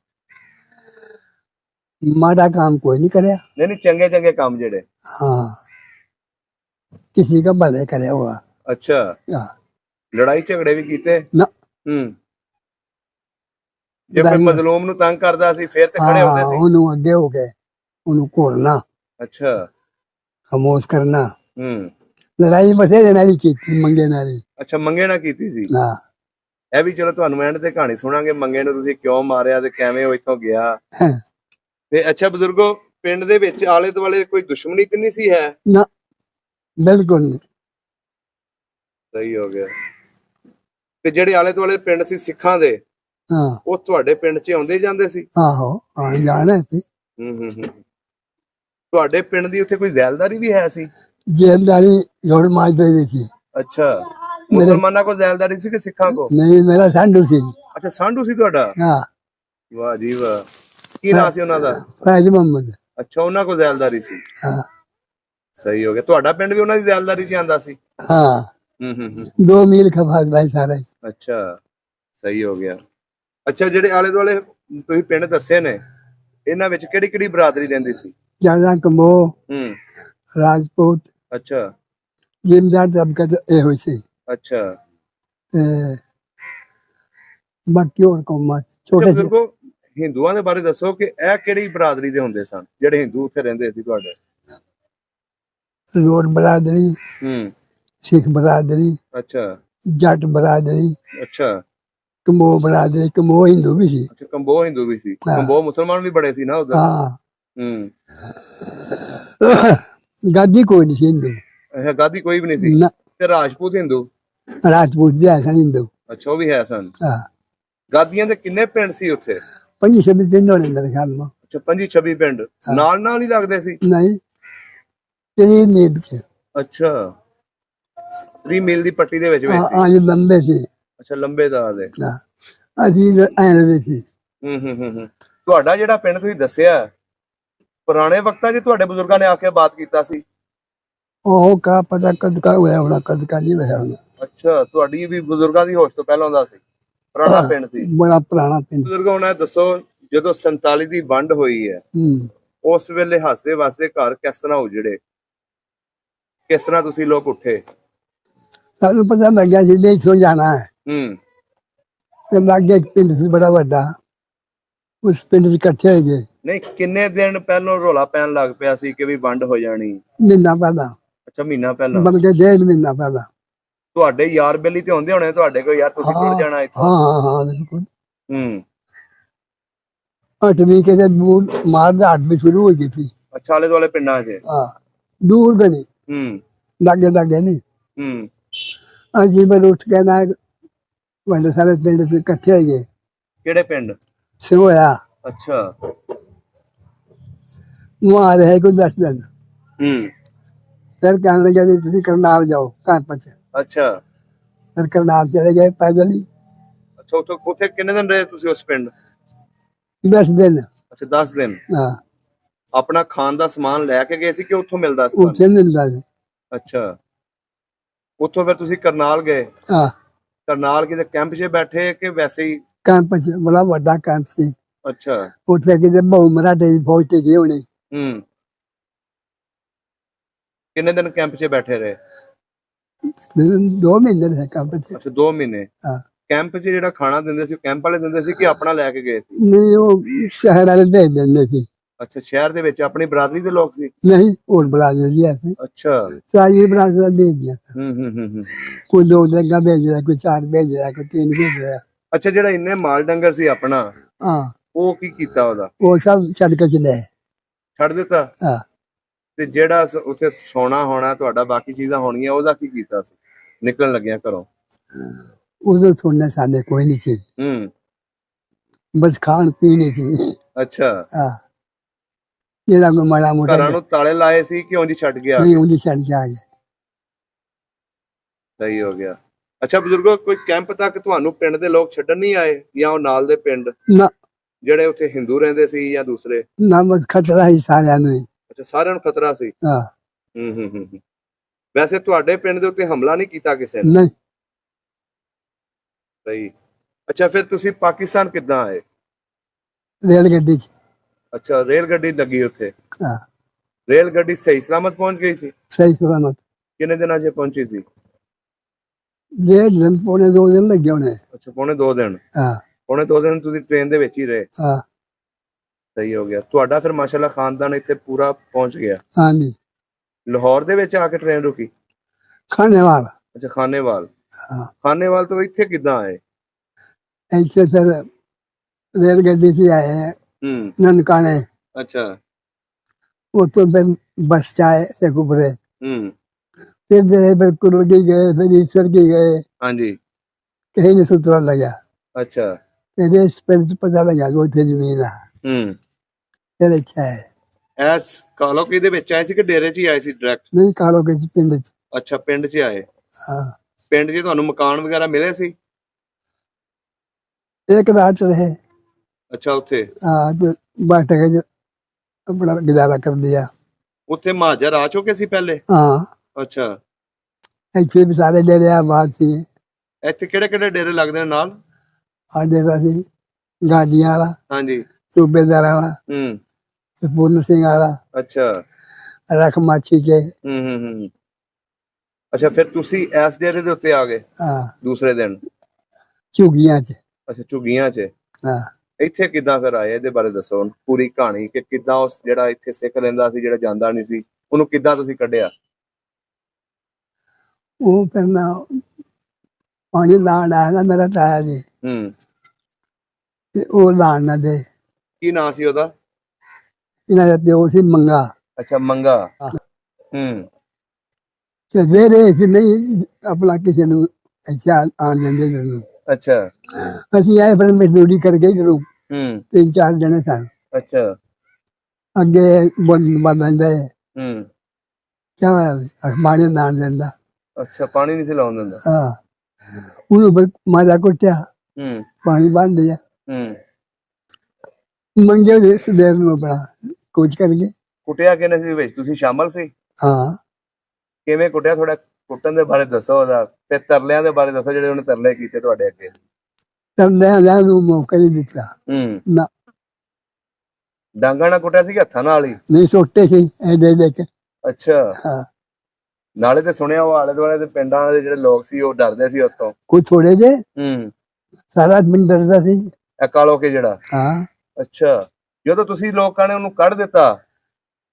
ਮਾੜਾ ਕੰਮ ਕੋਈ ਨਹੀਂ ਕਰਿਆ। नहीं चंगे चंगे काम जेड़े। हाँ, किसी का भले करे हुआ। अच्छा, हाँ, लड़ाई झगड़े भी कीते ना जे कोई मजलूम नु तंग करदा सी फिर ते खड़े होंदे सी? ਉਹਨੂੰ ਅੱਗੇ ਹੋ ਗਏ, ਉਹਨੂੰ ਘੋਲਣਾ, अच्छा, ਖਾਮੋਸ਼ ਕਰਨਾ। ਲੜਾਈ ਬਥੇਰੇ ਨਾਲ ਹੀ ਕੀਤੀ, ਮੰਗੇ ਨਾਲ ਹੀ। अच्छा, मंगे ना कीती सी? ਹਾਂ, ਇਹ ਵੀ ਚਲੋ ਤੁਹਾਨੂੰ ਐਂਡ ਤੇ ਕਹਾਣੀ ਸੁਣਾਂਗੇ, ਮੰਗੇ ਨੂੰ ਤੁਸੀਂ ਕਿਉਂ ਮਾਰਿਆ ਤੇ ਕਿਵੇਂ ਉਹ ਇੱਥੋਂ ਗਿਆ। ਤੇ ਅੱਛਾ ਬਜ਼ੁਰਗੋ, ਪਿੰਡ ਦੇ ਵਿੱਚ ਆਲੇ ਦੁਆਲੇ ਕੋਈ ਦੁਸ਼ਮਣੀ ਤੇ ਨਹੀਂ ਸੀ ਹੈ? ਨਾ, ਬਿਲਕੁਲ ਨਹੀਂ। ਸਹੀ ਹੋ ਗਿਆ। ਤੇ ਜਿਹੜੇ ਆਲੇ ਦੁਆਲੇ ਪਿੰਡ ਸੀ ਸਿੱਖਾਂ ਦੇ, ਹਾਂ, ਉਹ ਤੁਹਾਡੇ ਪਿੰਡ 'ਚ ਆਉਂਦੇ ਜਾਂਦੇ ਸੀ? ਆਹੋ, ਹਾਂ ਜਾਣਾ ਸੀ। ਤੁਹਾਡੇ ਪਿੰਡ ਦੀ ਉੱਥੇ ਕੋਈ ਜ਼ੈਲਦਾਰੀ ਵੀ ਹੈ ਸੀ? ਜੇਲਦਾਰੀ ਜੋੜ ਮਾਜਦੇ ਦੀ ਸੀ। ਅੱਛਾ, ਮੁਸਲਮਾਨਾਂ ਕੋਲ ਜ਼ੈਲਦਾਰੀ ਸੀ ਕਿ ਸਿੱਖਾਂ ਕੋਲ? ਨਹੀਂ, ਮੇਰਾ ਸਾਂਢੂ ਸੀ। ਅੱਛਾ, ਸਾਂਢੂ ਸੀ ਤੁਹਾਡਾ? ਹਾਂ। ਵਾਹ ਜੀ ਵਾਹ। ਕੀ ਨਾਂ ਸੀ ਉਹਨਾਂ ਦਾ? ਫੈਜ਼ ਮੁਹੰਮਦ। ਅੱਛਾ, ਉਹਨਾਂ ਕੋਲ ਜ਼ੈਲਦਾਰੀ ਸੀ। ਹਾਂ, ਸਹੀ ਹੋ ਗਿਆ। ਤੁਹਾਡਾ ਪਿੰਡ ਵੀ ਉਹਨਾਂ ਦੀ ਜ਼ੈਲਦਾਰੀ 'ਚ ਆਂਦਾ ਸੀ? ਹਾਂ, 2 ਮੀਲ ਖਫਾ ਸਾਰਾ ਹੀ। ਅੱਛਾ, ਸਹੀ ਹੋ ਗਿਆ। ਅੱਛਾ, ਜਿਹੜੇ ਆਲੇ ਦੁਆਲੇ ਤੁਸੀਂ ਪਿੰਡ ਦੱਸੇ ਨੇ, ਇਹਨਾਂ ਵਿੱਚ ਕਿਹੜੀ ਕਿਹੜੀ ਬਰਾਦਰੀ ਰਹਿੰਦੀ ਸੀ? ਜਿਆਦਾ ਕੰਬੋ, ਰਾਜਪੂਤ। ਅੱਛਾ, ਜ਼ਿਮੀਦਾਰ ਤਬਕਾ ਇਹੋ ਸੀ। ਅੱਛਾ, ਤੇ ਬਾਕੀ ਹੋਰ ਕੌਮਾਂ ਛੋਟੇ ਬਜ਼ੁਰਗੋ, ਹਿੰਦੂਆਂ ਦੇ ਬਾਰੇ ਦੱਸੋ ਕਿ ਇਹ ਕਿਹੜੀ ਬਰਾਦਰੀ ਦੇ ਹੁੰਦੇ ਸਨ ਜਿਹੜੇ ਹਿੰਦੂ ਉੱਥੇ ਰਹਿੰਦੇ ਸੀ ਤੁਹਾਡੇ? ਲੋਰ ਬਰਾਦਰੀ, ਸਿੱਖ ਬਰਾਦਰੀ, ਅੱਛਾ, ਜੱਟ ਬਰਾਦਰੀ, ਅੱਛਾ, ਕੰਬੋ ਬਰਾਦਰੀ। ਕੰਬੋ ਹਿੰਦੂ ਵੀ ਸੀ। ਅੱਛਾ, ਕੰਬੋ ਹਿੰਦੂ ਵੀ ਸੀ। ਕੰਬੋ ਮੁਸਲਮਾਨ ਵੀ ਬੜੇ ਸੀ ਨਾ ਉਧਰ? ਹਾਂ, ਗਾਦੀ ਕੋਈ ਨਹੀਂ ਸੀ ਹਿੰਦੂ। ਅੱਛਾ, ਗਾਦੀ ਕੋਈ ਵੀ ਨਹੀਂ ਸੀ। ਤੇ ਰਾਜਪੂਤ ਹਿੰਦੂ? ਰਾਜਪੂਤ ਵੀ ਹੈ ਸਨ ਹਿੰਦੂ। ਅੱਛਾ, ਉਹ ਵੀ ਹੈ ਸਨ। ਹਾਂ, ਗਾਦੀਆਂ ਦੇ ਕਿੰਨੇ ਪਿੰਡ ਸੀ ਉੱਥੇ? 25-26 ਪਿੰਡ ਹੋਣੇ ਮੇਰੇ ਖਿਆਲ ਨਾਲ। ਅੱਛਾ, 25-26 ਪਿੰਡ ਨਾਲ ਨਾਲ ਹੀ ਲੱਗਦੇ ਸੀ? ਨਹੀਂ, 3 ਮੀਲ ਚ। ਅੱਛਾ, 3 ਮੀਲ ਦੀ ਪੱਟੀ ਦੇ ਵਿੱਚ ਵਿੱਚ? ਹਾਂ, ਲੰਬੇ ਸੀ। ਅੱਛਾ, ਲੰਬੇ ਦਾ ਦੇ। ਅਸੀਂ ਐਵੇਂ ਸੀ। ਤੁਹਾਡਾ ਜਿਹੜਾ ਪਿੰਡ ਤੁਸੀਂ ਦੱਸਿਆ, ਪੁਰਾਣੇ ਵਕਤਾਂ 'ਚ ਤੁਹਾਡੇ ਬਜ਼ੁਰਗਾਂ ਨੇ ਆ ਕੇ ਬਾਤ ਕੀਤਾ ਸੀ? ਉਹ ਕਾ ਪਤਾ ਕਦ ਕਾ ਹੋਇਆ ਹੋਣਾ, ਕਦ ਕਾ ਨਹੀਂ ਹੋਇਆ ਹੋਣਾ। ਅੱਛਾ, ਤੁਹਾਡੀ ਵੀ ਬਜ਼ੁਰਗਾਂ ਦੀ ਹੋਸ਼ ਤੋਂ ਪਹਿਲਾਂ ਦਾ ਸੀ? ਪੁਰਾਣਾ ਪਿੰਡ ਸੀ? ਬੜਾ ਪੁਰਾਣਾ ਪਿੰਡ। ਬਜ਼ੁਰਗੋ, ਹੁਣ ਦੱਸੋ, ਜਦੋਂ 47 ਦੀ ਵੰਡ ਹੋਈ ਹੈ, ਉਸ ਵੇਲੇ ਹੱਸਦੇ ਵਸਦੇ ਘਰ ਕਿਸ ਤਰ੍ਹਾਂ ਉਜੜੇ? ਕਿਸ ਤਰ੍ਹਾਂ ਤੁਸੀਂ ਲੋਕ ਉੱਠੇ? ਸਾਨੂੰ ਪਤਾ ਲੱਗਿਆ ਸੀ ਨਹੀਂ ਇੱਥੋਂ ਜਾਣਾ ਹੈ। ਤੇ ਲਾਗੇ ਇੱਕ ਪਿੰਡ ਸੀ ਬੜਾ ਵੱਡਾ, ਉਸ ਪਿੰਡ 'ਚ ਇਕੱਠੇ ਹੋ ਗਏ। ਨਹੀਂ, ਕਿੰਨੇ ਦਿਨ ਪਹਿਲਾਂ ਰੌਲਾ ਪੈਣ ਲੱਗ ਪਿਆ ਸੀ ਕਿ ਵੀ ਵੰਡ ਹੋ ਜਾਣੀ? ਮਹੀਨਾ ਪਹਿਲਾਂ। ਅੱਛਾ, ਮਹੀਨਾ ਪਹਿਲਾਂ? ਬਲਕਿ 1.5 ਮਹੀਨਾ ਪਹਿਲਾਂ। ਤੁਹਾਡੇ ਯਾਰ ਬੇਲੀ ਤੇ ਹੁੰਦੇ ਹੋਣੇ ਤੁਹਾਡੇ ਕੋਲ, ਯਾਰ ਤੁਸੀਂ ਟੁੱਟ ਜਾਣਾ ਇੱਥੋਂ? ਹਾਂ, ਬਿਲਕੁਲ। 8ਵੀਂ ਕੇ ਬੂਟ ਮਾਰਦਾ 8ਵੀਂ ਸ਼ੁਰੂ ਹੋ ਗਈ ਸੀ। ਅੱਛਾ, ਆਲੇ ਦੁਆਲੇ ਪਿੰਡਾਂ 'ਚ? ਹਾਂ, ਦੂਰ ਬਣੀ, ਲਾਗੇ ਲਾਗੇ ਨਹੀਂ। ਅਸੀਂ ਫਿਰ ਉੱਠ ਕੇ ਨਾ ਵੱਡੇ ਸਾਰੇ ਪਿੰਡ ਚ ਇਕੱਠੇ ਹੋ ਗਏ। ਕਿਹੜੇ ਪਿੰਡ? ਸਿਵੋਇਆ। ਅੱਛਾ, वहाँ रहे को 10 दिन। फिर कहने लगे जी तुम करनाल जाओ कानपुर से। अच्छा, फिर करनाल चले गए पैदल ही। अच्छा, ਉੱਥੇ ਕਿੰਨੇ ਦਿਨ ਰਹੇ ਤੁਸੀਂ ਉਸ ਪਿੰਡ? 10 दिन। ਅੱਛਾ, 10 ਦਿਨ। हाँ, ਆਪਣਾ ਖਾਣ ਦਾ ਸਮਾਨ ਲੈ ਕੇ ਗਏ ਸੀ ਕਿ ਉੱਥੋਂ ਮਿਲਦਾ ਸੀ? ਉੱਥੇ ਮਿਲਦਾ ਸੀ। ਅੱਛਾ, ਉੱਥੋਂ ਫਿਰ ਤੁਸੀਂ ਕਰਨਾਲ ਗਏ? हाँ, ਕਰਨਾਲ ਕਿਤੇ ਕੈਂਪ 'ਚ ਬੈਠੇ ਕਿ ਵੈਸੇ ਹੀ? कैंप से बड़ा बड़ा कैंप से। अच्छा, ਉੱਥੇ ਕਿਤੇ ਬਹੁ ਮਰਾਠੇ ਦੀ ਫੌਜ ਤੇ ਗਏ ਹੋਣੇ। ਕਿੰਨੇ ਦਿਨ ਕੈਂਪ 'ਚ ਬੈਠੇ ਰਹੇ? 2 ਮਹੀਨੇ ਰਹੇ कैंप से। ਅੱਛਾ, 2 ਮਹੀਨੇ। हाँ, ਕੈਂਪ 'ਚ ਜਿਹੜਾ ਖਾਣਾ ਦਿੰਦੇ ਸੀ ਕੈਂਪ ਵਾਲੇ ਦਿੰਦੇ ਸੀ ਕਿ ਆਪਣਾ ਲੈ ਕੇ ਗਏ ਸੀ? नहीं वो शहर वाले दे देंगे थे। ਅੱਛਾ ਸ਼ਹਿਰ ਦੇ ਵਿੱਚ ਆਪਣੀ ਬਰਾਦਰੀ ਦੇ ਲੋਕ ਸੀ। नहीं और बरादरी दिया थे ਅੱਛਾ सारी बरादरी भेज दिया था। ਹੂੰ कोई 2 दिन का भेज रहा है, कोई 4 भेज रहा है, कोई 3 भेज रहा है। ਅੱਛਾ ਜਿਹੜਾ ਇੰਨੇ ਮਾਲ ਡੰਗਰ ਸੀ ਆਪਣਾ हाँ ਉਹ ਕੀ ਕੀਤਾ ਉਹਦਾ वो सब छड़ के चले। ਛੱਡ ਦਿੱਤਾ हाँ ਤੇ ਜਿਹੜਾ ਉੱਥੇ ਸੋਨਾ ਹੋਣਾ ਤੁਹਾਡਾ ਬਾਕੀ ਚੀਜ਼ਾਂ ਹੋਣਗੀਆਂ ਉਹਦਾ ਕੀ ਕੀਤਾ ਸੀ ਨਿਕਲਣ ਲੱਗਿਆ ਘਰੋਂ उधर सुनने सामने कोई नहीं थी, ਹੂੰ बस खान पीनी थी। ਅੱਛਾ हाँ जेड़ा कोई माड़ा मोटा ਘਰਾਂ ਨੂੰ ਤਾਲੇ ਲਾਏ ਸੀ ਕਿ ਉਂਝ ਛੱਡ ਗਿਆ नहीं उनकी छड़ के आ गए। ਸਹੀ ਹੋ ਗਿਆ ਅੱਛਾ ਬਜ਼ੁਰਗੋ ਕੋਈ ਕੈਂਪ ਤੱਕ ਤੁਹਾਨੂੰ ਪਿੰਡ ਦੇ ਲੋਕ ਛੱਡਣ ਨਹੀਂ ਆਏ ਜਾਂ ਉਹ ਨਾਲ ਦੇ ਪਿੰਡ ना ਜਿਹੜੇ ਉੱਥੇ ਹਿੰਦੂ ਰਹਿੰਦੇ ਸੀ ਜਾਂ ਦੂਸਰੇ ना बस खतरा ही सारे ने। ਅੱਛਾ ਸਾਰਿਆਂ ਨੂੰ ਖਤਰਾ ਸੀ हाँ ਹੂੰ ਵੈਸੇ ਤੁਹਾਡੇ ਪਿੰਡ ਦੇ ਉੱਤੇ ਹਮਲਾ ਨਹੀਂ ਕੀਤਾ ਕਿਸੇ ਨੇ नहीं ਸਹੀ ਅੱਛਾ ਫਿਰ ਤੁਸੀਂ ਪਾਕਿਸਤਾਨ ਕਿੱਦਾਂ ਆਏ रेलगड्डी च। ਅੱਛਾ ਰੇਲ ਗੱਡੀ ਲੱਗੀ ਉੱਥੇ हाँ ਰੇਲ ਗੱਡੀ ਸਹੀ ਸਲਾਮਤ ਪਹੁੰਚ ਗਈ ਸੀ सही सलामत। ਕਿੰਨੇ ਦਿਨਾਂ 'ਚ ਪਹੁੰਚੀ ਸੀ 1.5 दिन पौने 2 दिन लग गए उन्हें। ਅੱਛਾ ਪੌਣੇ 2 ਦਿਨ हाँ ਪੌਣੇ 2 ਦਿਨ ਤੁਸੀਂ ਟ੍ਰੇਨ ਦੇ ਵਿੱਚ ਹੀ ਰਹੇ हाँ ਸਹੀ ਹੋ ਗਿਆ ਤੁਹਾਡਾ ਫਿਰ ਮਾਸ਼ਾਅੱਲਾ ਖਾਨਦਾਨ ਇੱਥੇ ਪੂਰਾ ਪਹੁੰਚ ਗਿਆ हाँ जी ਲਾਹੌਰ ਦੇ ਵਿੱਚ ਆ ਕੇ ਟ੍ਰੇਨ ਰੁਕੀ खाने वाला। ਅੱਛਾ ਖਾਨੇਵਾਲ हाँ ਖਾਨੇਵਾਲ ਤੋਂ ਇੱਥੇ ਕਿੱਦਾਂ ਆਏ ऐसे फिर रेलगड्डी से आए हैं ਹੂੰ ननकाने। ਅੱਛਾ वो तो फिर बस से आए से गुबरे, ਹੂੰ फिर गए, फिर कुरुगी गए, फिर ईश्वर की गए, ਹਾਂਜੀ कहीं नहीं सुतरा लगा। ਅੱਛਾ फिर इस पिंड से पता लगा कि उसे जमीन है। ਹੂੰ फिर अच्छा है ਐਸ ਕਾਲੋਕੀ ਦੇ ਵਿੱਚ ਆਏ ਸੀ ਕਿ ਡੇਰੇ 'ਚ ਹੀ ਆਏ ਸੀ ਡਾਇਰੈਕਟ नहीं कालो के पिंड च। ਅੱਛਾ ਪਿੰਡ 'ਚ ਆਏ हाँ ਪਿੰਡ 'ਚ ਤੁਹਾਨੂੰ ਮਕਾਨ ਵਗੈਰਾ ਮਿਲੇ ਸੀ एक रात रहे। ਅੱਛਾ ਉੱਥੇ हाँ तो बैठ के अपना गुजारा कर दिया। ਉੱਥੇ ਮਹਾਜਰ ਆ ਚੁੱਕੇ ਸੀ ਪਹਿਲੇ हाँ ਅੱਛਾ ऐसे भी सारे डेरे आबाद थे। ਇੱਥੇ ਕਿਹੜੇ ਕਿਹੜੇ ਡੇਰੇ ਲੱਗਦੇ ਨੇ ਨਾਲ आ डेरा सी गाड़ियां वाला, ਹਾਂਜੀ सूबेदार वाला, ਹੂੰ पूर्ण सिंह वाला, ਅੱਛਾ रख माछी के। ਹੂੰ ਅੱਛਾ ਫਿਰ ਤੁਸੀਂ ਇਸ ਡੇਰੇ ਦੇ ਉੱਤੇ ਆ ਗਏ हाँ ਦੂਸਰੇ ਦਿਨ झुगियां च। ਅੱਛਾ ਝੁੱਗੀਆਂ 'ਚ हाँ ਇੱਥੇ ਕਿੱਦਾਂ ਫਿਰ ਆਏ ਇਹਦੇ ਬਾਰੇ ਦੱਸੋ ਹੁਣ ਪੂਰੀ ਕਹਾਣੀ ਕਿ ਕਿੱਦਾਂ ਉਸ ਜਿਹੜਾ ਇੱਥੇ ਸਿੱਖ ਰਹਿੰਦਾ ਸੀ ਜਿਹੜਾ ਜਾਂਦਾ ਨਹੀਂ ਸੀ ਉਹਨੂੰ ਕਿੱਦਾਂ ਤੁਸੀਂ ਕੱਢਿਆ वो फिर मैं पानी लान आया ना मेरा ताया जी, ਹੂੰ ते वो लान ना दे। ਕੀ ਨਾਂ ਸੀ ਉਹਦਾ इन्हें का प्यो सी मंगा ਅੱਛਾ ਮੰਗਾ ਹਾਂ। ਹੂੰ ते मेरे च नहीं अपना किसी ने अच्छा आन देंगे जरूर। ਅੱਛਾ असि आए फिर मजदूरी कर गई जरूर, ਹੂੰ 3-4 जने सन। ਅੱਛਾ अगे बदल रहे ਹੂੰ क्या पानी लान देंदा। ਅੱਛਾ ਪਾਣੀ ਨਹੀਂ ਸੀ ਲਾਉਣ ਦਿੰਦਾ हाँ उन्होंने मारा कुटिया, ਹੂੰ पानी बन दिया, ਹੂੰ मंगे देर में अपना कुछ कर गए। ਕੁੱਟਿਆ ਕਿਨੇ ਸੀ ਵਿੱਚ ਤੁਸੀਂ ਸ਼ਾਮਲ ਸੀ हाँ ਕਿਵੇਂ ਕੁੱਟਿਆ ਥੋੜਾ ਕੁੱਟਣ ਦੇ ਬਾਰੇ ਦੱਸੋ ਉਹਦਾ ਤੇ ਤਰਲਿਆਂ ਦੇ ਬਾਰੇ ਦੱਸੋ ਜਿਹੜੇ ਉਹਨੇ ਤਰਲੇ ਕੀਤੇ ਤੁਹਾਡੇ ਅੱਗੇ तब नया मौका नहीं दिता ਹੂੰ ना। ਡਾਂਗਾ ਨਾਲ ਕੁੱਟਿਆ ਸੀ ਕਿ ਹੱਥਾਂ ਨਾਲ ਹੀ नहीं सोटे सी ऐसे देख। ਅੱਛਾ हाँ ਨਾਲੇ ਤੇ ਸੁਣਿਆ ਉਹ ਆਲੇ ਦੁਆਲੇ ਦੇ ਪਿੰਡਾਂ ਦੇ ਜਿਹੜੇ ਲੋਕ ਸੀ ਉਹ ਡਰਦੇ ਸੀ ਉਤੋਂ कुछ थोड़े जे ਹੂੰ सारा दिन डरता सी। ਇਹ ਕਾਲੋ ਕੇ ਜਿਹੜਾ हाँ ਅੱਛਾ ਜਦੋਂ ਤੁਸੀਂ ਲੋਕਾਂ ਨੇ ਉਹਨੂੰ ਕੱਢ ਦਿੱਤਾ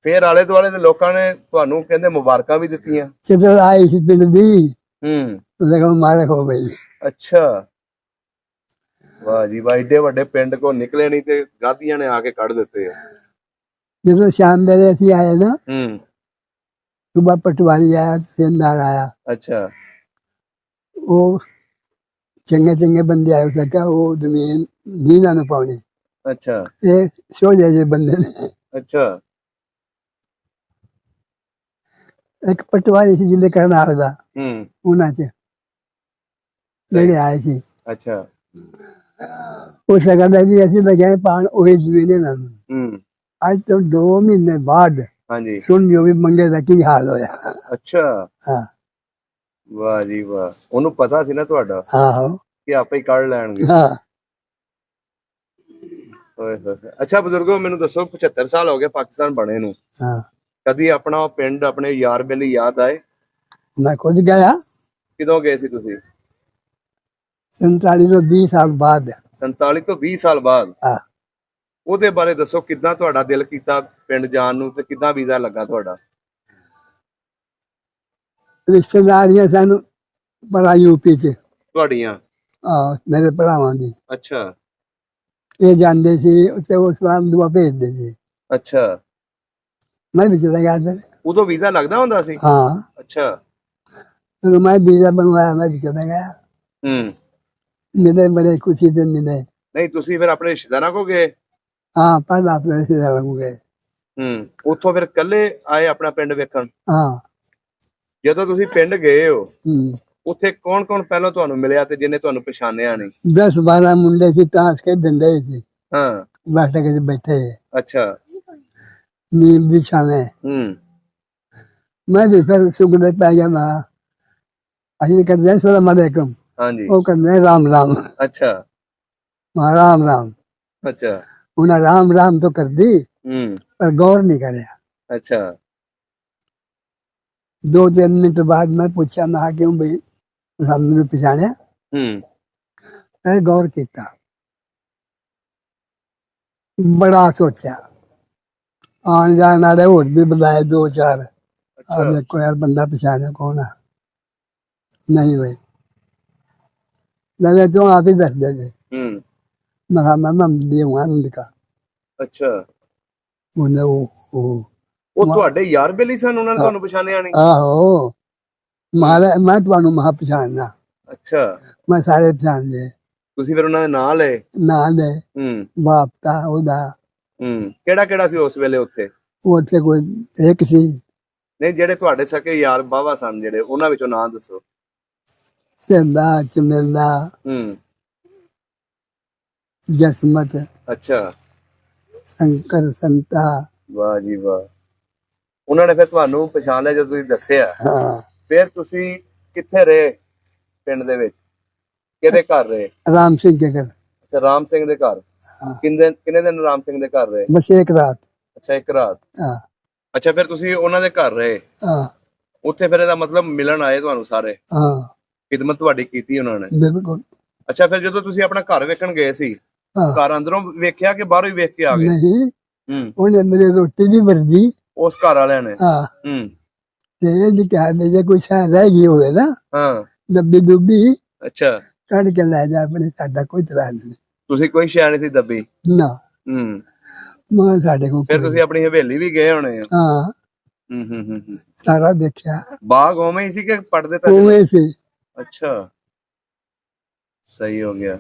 ਫੇਰ ਆਲੇ ਦੁਆਲੇ ਦੇ ਲੋਕਾਂ ਨੇ ਤੁਹਾਨੂੰ ਕਹਿੰਦੇ ਮੁਬਾਰਕਾਂ ਵੀ ਦਿੱਤੀਆਂ चित्र आई सी पिंड दी, ਹੂੰ तो मारे हो गई। ਅੱਛਾ ਵਾਹ ਜੀ ਵਾਹ ਏਡੇ ਵੱਡੇ ਪਿੰਡ ਕੋ ਨਿਕਲੇ ਨਹੀਂ ਤੇ ਗਾਦੀਆਂ ਨੇ ਆ ਕੇ ਕੱਢ ਦਿੱਤੇ ਆ जब शाम मेरे ऐसी आए ना, ਹੂੰ सुबह पटवारी आया, सेंदार आया, ਅੱਛਾ वो चंगे चंगे बंदे आए सका वो जमीन नीना न पाने। ਅੱਛਾ ये सो जाए बंदे ने ਅੱਛਾ एक पटवारी सी जिले करनाल दा ਹੂੰ उन्हां च जेड़े आए सी ਅੱਛਾ उस कहंदा भी असि लगे पान ओही जमीन ना। ਹੂੰ आज तो 2 महीने बाद ਹਾਂਜੀ सुन जो भी मंगे दा की हाल होया। ਅੱਛਾ हाँ ਵਾਹ ਜੀ ਵਾਹ ਉਹਨੂੰ ਪਤਾ ਸੀ ਨਾ ਤੁਹਾਡਾ हाँ ਕਿ ਆਪੇ ਹੀ ਕੱਢ ਲੈਣਗੇ हाँ ਓਏ ਹੋਏ ਹੋਏ। ਅੱਛਾ ਬਜ਼ੁਰਗੋ ਮੈਨੂੰ ਦੱਸੋ 75 ਸਾਲ ਹੋ ਗਏ ਪਾਕਿਸਤਾਨ ਬਣੇ ਨੂੰ हाँ ਕਦੀ ਆਪਣਾ ਉਹ ਪਿੰਡ ਆਪਣੇ ਯਾਰ ਬੇਲੀ ਯਾਦ ਆਏ मैं खुद गया ਕਿਦੋਂ ਗਏ ਸੀ ਤੁਸੀਂ 47 तो 20 साल बाद। 47 ਤੋਂ 20 ਸਾਲ ਬਾਅਦ हाँ ਉਹਦੇ ਬਾਰੇ ਦੱਸੋ, ਕਿੱਦਾਂ ਤੁਹਾਡਾ ਦਿਲ ਕੀਤਾ ਪਿੰਡ ਜਾਣ ਨੂੰ ਤੇ ਕਿੱਦਾਂ ਵੀਜ਼ਾ ਲੱਗਾ ਤੁਹਾਡਾ? ਰਿਸ਼ਤੇਦਾਰੀਆਂ ਸਾਨੂੰ ਬੜਾ ਯੂਪੀ ਚ ਤੁਹਾਡੀਆਂ? ਮੇਰੇ ਭਰਾਵਾਂ ਦੀ ਅੱਛਾ ਇਹ ਜਾਂਦੇ ਸੀ ਤੇ ਉਸ ਵਾਰ ਦੁਆ ਭੇਜਦੇ ਸੀ। ਅੱਛਾ, ਮੈਂ ਵੀ ਚਲਾ ਗਿਆ ਫਿਰ। ਉਦੋਂ ਵੀਜ਼ਾ ਲੱਗਦਾ ਹੁੰਦਾ ਸੀ? हाँ ਅੱਛਾ। फिर मैं वीजा बनवाया, मैं भी चला गया। ਹੂੰ। मिले बड़े खुशी से मिले। ਨਹੀਂ ਤੁਸੀਂ ਫਿਰ ਆਪਣੇ ਰਿਸ਼ਤੇਦਾਰਾਂ ਕੋ ਗਏ? हाँ पहले अपने रिश्तेदारों को गए। ਉੱਥੋਂ ਫਿਰ ਇਕੱਲੇ ਆਏ ਆਪਣਾ ਪਿੰਡ ਵੇਖਣ? हाँ। ਜਦੋਂ ਤੁਸੀਂ ਪਿੰਡ ਗਏ ਹੋ हम्म। ਉੱਥੇ ਕੌਣ ਕੌਣ ਪਹਿਲਾਂ ਤੁਹਾਨੂੰ ਮਿਲਿਆ ਤੇ ਜਿਹਨੇ ਤੁਹਾਨੂੰ ਪਛਾਣਿਆ ਨਹੀਂ? 10-12 मुंडे से ताश के डंडे से ਹਾਂ। बैठे के बैठे ਅੱਛਾ। नीम बिछाने। मैं भी फिर सुगले पै गया। मैं असली कर दिया सलाम अलैकुम, ਹਾਂਜੀ। वो कर दिया राम राम। ਅੱਛਾ वहाँ राम राम, ਅੱਛਾ। उन्हें राम राम तो कर दी पर गौर नहीं करे। ਅੱਛਾ 2-3 मिनट बाद मैं पूछा, मैं क्यों भाई हमने पछाणिया? मैं गौर किया, बड़ा सोचा, आन जान वाले होर भी बुलाए 2-4। अब देखो यार बंदा पछाणिया कौन है? नहीं भाई, लगे तो आप ही दस दे। मैं कहा मैं मम्मी हूँ आनंद का। ਅੱਛਾ। बोले ਉਹ ਤੁਹਾਡੇ ਯਾਰ ਬੇਲੀ ਸਨ, ਉਹਨਾਂ ਨੇ ਤੁਹਾਨੂੰ ਪਛਾਣਿਆ ਨਹੀਂ? आहो मारे मैं तुम्हें महा पछाणना। ਅੱਛਾ। मैं सारे पछाण ले। ਤੁਸੀਂ ਫਿਰ ਉਹਨਾਂ ਦੇ ਨਾਂ ਲਏ? ना ले बाप का ओदा। ਕਿਹੜਾ ਕਿਹੜਾ ਸੀ ਉਸ ਵੇਲੇ ਉੱਥੇ? ਉੱਥੇ ਕੋਈ ਇੱਕ ਸੀ। ਨਹੀਂ ਜਿਹੜੇ ਤੁਹਾਡੇ ਸਕੇ ਯਾਰ ਬਾਵਾ ਸਨ ਜਿਹੜੇ, ਉਹਨਾਂ ਵਿੱਚੋਂ ਨਾਂ ਦੱਸੋ। ਚੰਦਾ ਚਮੇਲਾ ਜਸਮਤ। ਅੱਛਾ। ਸ਼ੰਕਰ ਸੰਤਾ। ਵਾਹ ਜੀ ਵਾਹ। ਉਹਨਾਂ ਨੇ ਫਿਰ ਤੁਹਾਨੂੰ ਪਛਾਣ ਲਿਆ ਜਦੋਂ ਤੁਸੀਂ ਦੱਸਿਆ? ਹਾਂ। ਫਿਰ ਤੁਸੀਂ ਕਿੱਥੇ ਰਹੇ ਪਿੰਡ ਦੇ ਵਿੱਚ? ਕਿਹਦੇ ਘਰ ਰਹੇ? ਰਾਮ ਸਿੰਘ ਦੇ ਘਰ। ਅੱਛਾ, ਰਾਮ ਸਿੰਘ ਦੇ ਘਰ। ਕਿੰਨੇ ਦਿਨ ਰਾਮ ਸਿੰਘ ਦੇ ਘਰ ਰਹੇ? ਬਸ ਇੱਕ ਰਾਤ। ਅੱਛਾ, ਇੱਕ ਰਾਤ। ਹਾਂ। ਅੱਛਾ, ਫਿਰ ਤੁਸੀਂ ਉਹਨਾਂ ਦੇ ਘਰ ਰਹੇ? ਹਾਂ। ਉੱਥੇ ਫਿਰ ਇਹਦਾ ਮਤਲਬ ਮਿਲਣ ਆਏ ਤੁਹਾਨੂੰ ਸਾਰੇ? ਹਾਂ। ਖਿਦਮਤ ਤੁਹਾਡੀ ਕੀਤੀ ਉਹਨਾਂ ਨੇ? ਬਿਲਕੁਲ। ਅੱਛਾ, ਫਿਰ ਜਦੋਂ ਤੁਸੀਂ ਆਪਣਾ ਘਰ ਵੇਖਣ ਗਏ ਸੀ, ਘਰ ਅੰਦਰੋਂ ਵੇਖਿਆ ਕਿ ਬਾਹਰੋਂ ਹੀ ਵੇਖ ਕੇ ਆ ਗਏ? ਨਹੀਂ, ਉਹਨੇ ਮੇਰੀ ਰੋਟੀ ਵੀ ਵਰਜੀ ਉਸ ਘਰ ਵਾਲਿਆਂ ਨੇ? ਹਾਂ। ਤੇ ਇਹ ਨਹੀਂ ਕਿਹਾ ਜੇ ਕੋਈ ਸ਼ਾਇਦ ਰਹਿ ਗਈ ਹੋਵੇ ਨਾ, ਹਾਂ, ਦੱਬੀ ਦੁੱਬੀ ਅੱਛਾ, ਕੱਢ ਕੇ ਲੈ ਜਾ, ਆਪਣੇ ਸਾਡਾ ਕੋਈ ਤਰ੍ਹਾਂ ਨਹੀਂ। ਤੁਸੀਂ ਕੋਈ ਸ਼ੈ ਨਹੀਂ ਸੀ ਦੱਬੀ? ਨਾ। ਮੈਂ ਸਾਡੇ ਕੋਲ ਫਿਰ ਤੁਸੀਂ ਆਪਣੀ ਹਵੇਲੀ ਵੀ ਗਏ ਹੋਣੇ? ਹਾਂ। ਸਾਰਾ ਦੇਖਿਆ। ਬਾਗ ਉਵੇਂ ਹੀ ਸੀ ਕਿ ਪੜਦੇ ਤਾਂ? ਉਵੇਂ ਸੀ। ਅੱਛਾ, ਸਹੀ ਹੋ ਗਿਆ।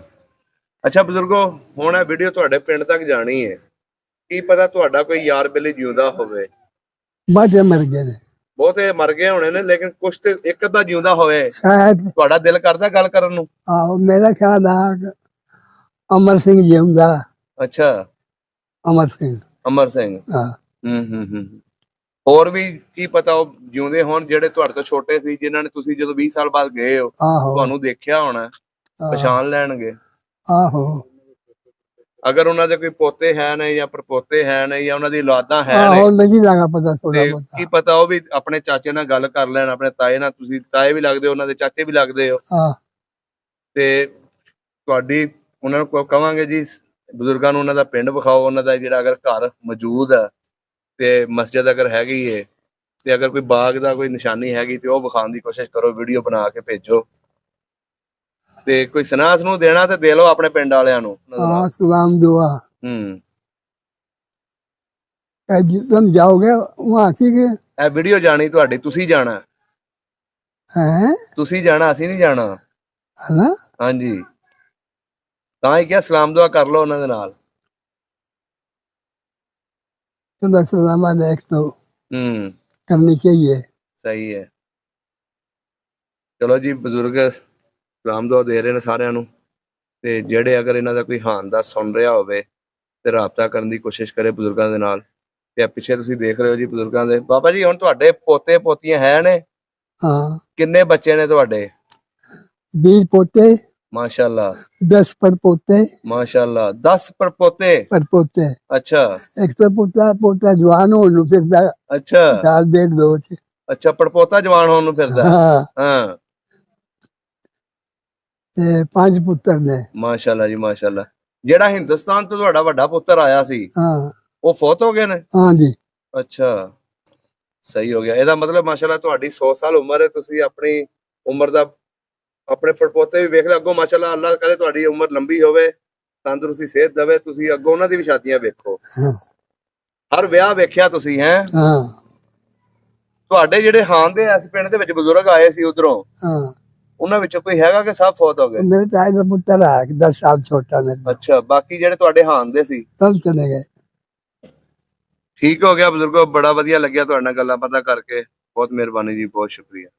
ਅੱਛਾ ਬਜ਼ੁਰਗੋ, ਹੁਣ ਇਹ ਵੀਡੀਓ ਤੁਹਾਡੇ ਪਿੰਡ ਤੱਕ ਜਾਣੀ ਹੈ। ਕੀ ਪਤਾ ਤੁਹਾਡਾ ਕੋਈ ਯਾਰ ਬੇਲੀ ਜਿਉਂਦਾ ਹੋਵੇ। ਬਾਜੇ ਮਰ ਗਏ ਨੇ, ਬਹੁਤੇ ਮਰ ਗਏ ਹੋਣੇ ਨੇ, ਲੇਕਿਨ ਕੁਛ ਤੇ ਇੱਕ ਅੱਧਾ ਜਿਉਂਦਾ ਹੋਵੇ। ਸ਼ਾਇਦ ਤੁਹਾਡਾ ਦਿਲ ਕਰਦਾ ਗੱਲ ਕਰਨ ਨੂੰ? ਆਹੋ, ਮੇਰਾ ਖਿਆਲ ਆ ਅਮਰ ਸਿੰਘ ਜਿਉਂਦਾ। ਅੱਛਾ, ਅਮਰ ਸਿੰਘ। ਅਮਰ ਸਿੰਘ। ਹਾਂ। ਹੋਰ ਵੀ ਕੀ ਪਤਾ ਉਹ ਜਿਉਂਦੇ ਹੋਣ ਜਿਹੜੇ ਤੁਹਾਡੇ ਤੋਂ ਛੋਟੇ ਸੀ, ਜਿਨ੍ਹਾਂ ਨੇ ਤੁਸੀਂ ਜਦੋਂ 20 ਸਾਲ ਬਾਅਦ ਗਏ ਹੋ ਤੁਹਾਨੂੰ ਦੇਖਿਆ ਹੋਣਾ, ਪਛਾਣ ਲੈਣਗੇ। ਆਹੋ। ਅਗਰ ਉਹਨਾਂ ਦੇ ਕੋਈ ਪੋਤੇ ਹੈ ਨੇ ਜਾਂ ਪਰਪੋਤੇ ਹੈ ਨੇ ਜਾਂ ਉਹਨਾਂ ਦੀ ਔਲਾਦਾਂ ਹੈ ਆਹੋ, ਨਹੀਂ ਲੱਗਾ ਪਤਾ ਥੋੜਾ ਨੇ, ਬਹੁਤਾ। ਕੀ ਪਤਾ ਉਹ ਵੀ ਆਪਣੇ ਚਾਚੇ ਨਾਲ ਗੱਲ ਕਰ ਲੈਣ, ਆਪਣੇ ਤਾਏ ਨਾਲ। ਤੁਸੀਂ ਤਾਏ ਵੀ ਲੱਗਦੇ ਹੋ, ਉਹਨਾਂ ਦੇ ਚਾਚੇ ਵੀ ਲੱਗਦੇ ਹੋ। ਹਾਂ। ਤੇ ਤੁਹਾਡੀ ਉਹਨਾਂ ਨੂੰ ਕਵਾਂਗੇ ਜੀ, ਬਜ਼ੁਰਗਾਂ ਨੂੰ ਉਹਨਾਂ ਦਾ ਪਿੰਡ ਵਿਖਾਓ, ਉਹਨਾਂ ਦਾ ਜਿਹੜਾ ਅਗਰ ਘਰ ਮੌਜੂਦ ਹੈ ਤੇ ਮਸਜਿਦ ਅਗਰ ਹੈਗੀ ਏ ਤੇ ਅਗਰ ਕੋਈ ਬਾਗ ਦਾ ਕੋਈ ਨਿਸ਼ਾਨੀ ਹੈਗੀ ਤੇ ਉਹ ਵਿਖਾਉਣ ਦੀ ਕੋਸ਼ਿਸ਼ ਕਰੋ, ਵੀਡੀਓ ਬਣਾ ਕੇ ਭੇਜੋ। ਤੇ ਕੋਈ ਸੁਨਾਹ ਨੂੰ ਦੇਣਾ ਤੇ ਦੇ ਲਓ ਆਪਣੇ ਪਿੰਡ ਵਾਲਿਆਂ ਨੂੰ। ਹਾਂ, ਸਲਾਮ ਦੁਆ। तुम जाओगे वहां सी के? ਇਹ ਵੀਡੀਓ ਜਾਣੀ ਤੁਹਾਡੀ, ਤੁਸੀਂ ਜਾਣਾ हैं? ਤੁਸੀਂ ਜਾਣਾ, ਅਸੀਂ ਨਹੀਂ ਜਾਣਾ। है ना? ਹਾਂਜੀ, ਤਾਂ ਹੀ ਕਿਹਾ ਸਲਾਮ ਦੁਆ ਕਰ ਲਓ ਉਹਨਾਂ ਦੇ ਨਾਲ। तो बस सलाम अलैकुम तो करनी चाहिए। ਸਹੀ ਹੈ। ਚਲੋ ਜੀ, ਬਜ਼ੁਰਗ ਸਲਾਮ ਦੁਆ ਦੇ ਰਹੇ ਨੇ ਸਾਰਿਆਂ ਨੂੰ। ਤੇ ਜਿਹੜੇ ਅਗਰ ਇਹਨਾਂ ਦਾ ਕੋਈ ਹਾਲ ਦਾ ਸੁਣ ਰਿਹਾ ਹੋਵੇ ਤੇ ਰਾਬਤਾ ਕਰਨ ਦੀ ਕੋਸ਼ਿਸ਼ ਕਰੇ ਬਜ਼ੁਰਗਾਂ ਦੇ ਨਾਲ। ਤੇ ਪਿੱਛੇ ਤੁਸੀਂ ਦੇਖ ਰਹੇ ਹੋ ਜੀ ਬਜ਼ੁਰਗਾਂ ਦੇ। ਬਾਬਾ ਜੀ, ਹੁਣ ਤੁਹਾਡੇ ਪੋਤੇ ਪੋਤੀਆਂ ਹੈ ਨੇ? हाँ। ਕਿੰਨੇ ਬੱਚੇ ਨੇ ਤੁਹਾਡੇ? 20 पोते। ਮਾਸ਼ਾਅੱਲਾ। 10 परपोते। माशाल्लाह, 10 परपोते। परपोते। अच्छा। एक तो पोता जवान हो नु फिरदा। अच्छा। साल 1.5-2 च। अच्छा, परपोता जवान होन नु फिरदा। हाँ। हाँ। 5 पुत्र ने। माशाल्लाह जी माशाल्लाह। ਜਿਹੜਾ ਹਿੰਦੁਸਤਾਨ ਤੋਂ ਤੁਹਾਡਾ ਵੱਡਾ ਪੁੱਤਰ ਆਇਆ ਸੀ हाँ ਉਹ ਫੌਤ ਹੋ ਗਏ ਨੇ? हाँ जी ਅੱਛਾ, ਸਹੀ ਹੋ ਗਿਆ। ਇਹਦਾ ਮਤਲਬ ਮਾਸ਼ਾਅੱਲਾ ਤੁਹਾਡੀ 100 ਸਾਲ ਉਮਰ ਹੈ, ਤੁਸੀਂ ਆਪਣੀ ਉਮਰ ਦਾ ਆਪਣੇ ਪੜਪੋਤੇ ਵੀ ਵੇਖ ਲਿਆ ਅੱਗੋਂ। ਮਾਸ਼ਾਅੱਲਾ ਅੱਲਾਹ ਕਰੇ ਤੁਹਾਡੀ ਉਮਰ ਲੰਬੀ ਹੋਵੇ, ਤੰਦਰੁਸਤੀ ਸਿਹਤ ਦੇਵੇ, ਤੁਸੀਂ ਅੱਗੋਂ ਉਹਨਾਂ ਦੀ ਵੀ ਸ਼ਾਦੀਆਂ ਵੇਖੋ। हाँ ਹਰ ਵਿਆਹ ਵੇਖਿਆ ਤੁਸੀਂ ਹੈ? हाँ ਤੁਹਾਡੇ ਜਿਹੜੇ ਹਾਨ ਦੇ ਇਸ ਪਿੰਡ ਦੇ ਵਿੱਚ ਬਜ਼ੁਰਗ ਆਏ ਸੀ ਉਧਰੋਂ, हाँ ਉਹਨਾਂ ਵਿੱਚੋਂ ਕੋਈ ਹੈਗਾ ਕਿ ਸਭ ਫੌਤ ਹੋ ਗਏ? मेरे ताए का पुत्र है कि 10 साल छोटा मेरे से। ਅੱਛਾ, ਬਾਕੀ ਜਿਹੜੇ ਤੁਹਾਡੇ ਹਾਨ ਦੇ ਸੀ सब चले गए। ਠੀਕ ਹੋ ਗਿਆ। ਬਜ਼ੁਰਗੋ ਬੜਾ ਵਧੀਆ ਲੱਗਿਆ ਤੁਹਾਡੇ ਨਾਲ ਗੱਲਾਂ ਪਤਾ ਕਰਕੇ, ਬਹੁਤ ਮਿਹਰਬਾਨੀ ਜੀ, ਬਹੁਤ ਸ਼ੁਕਰੀਆ।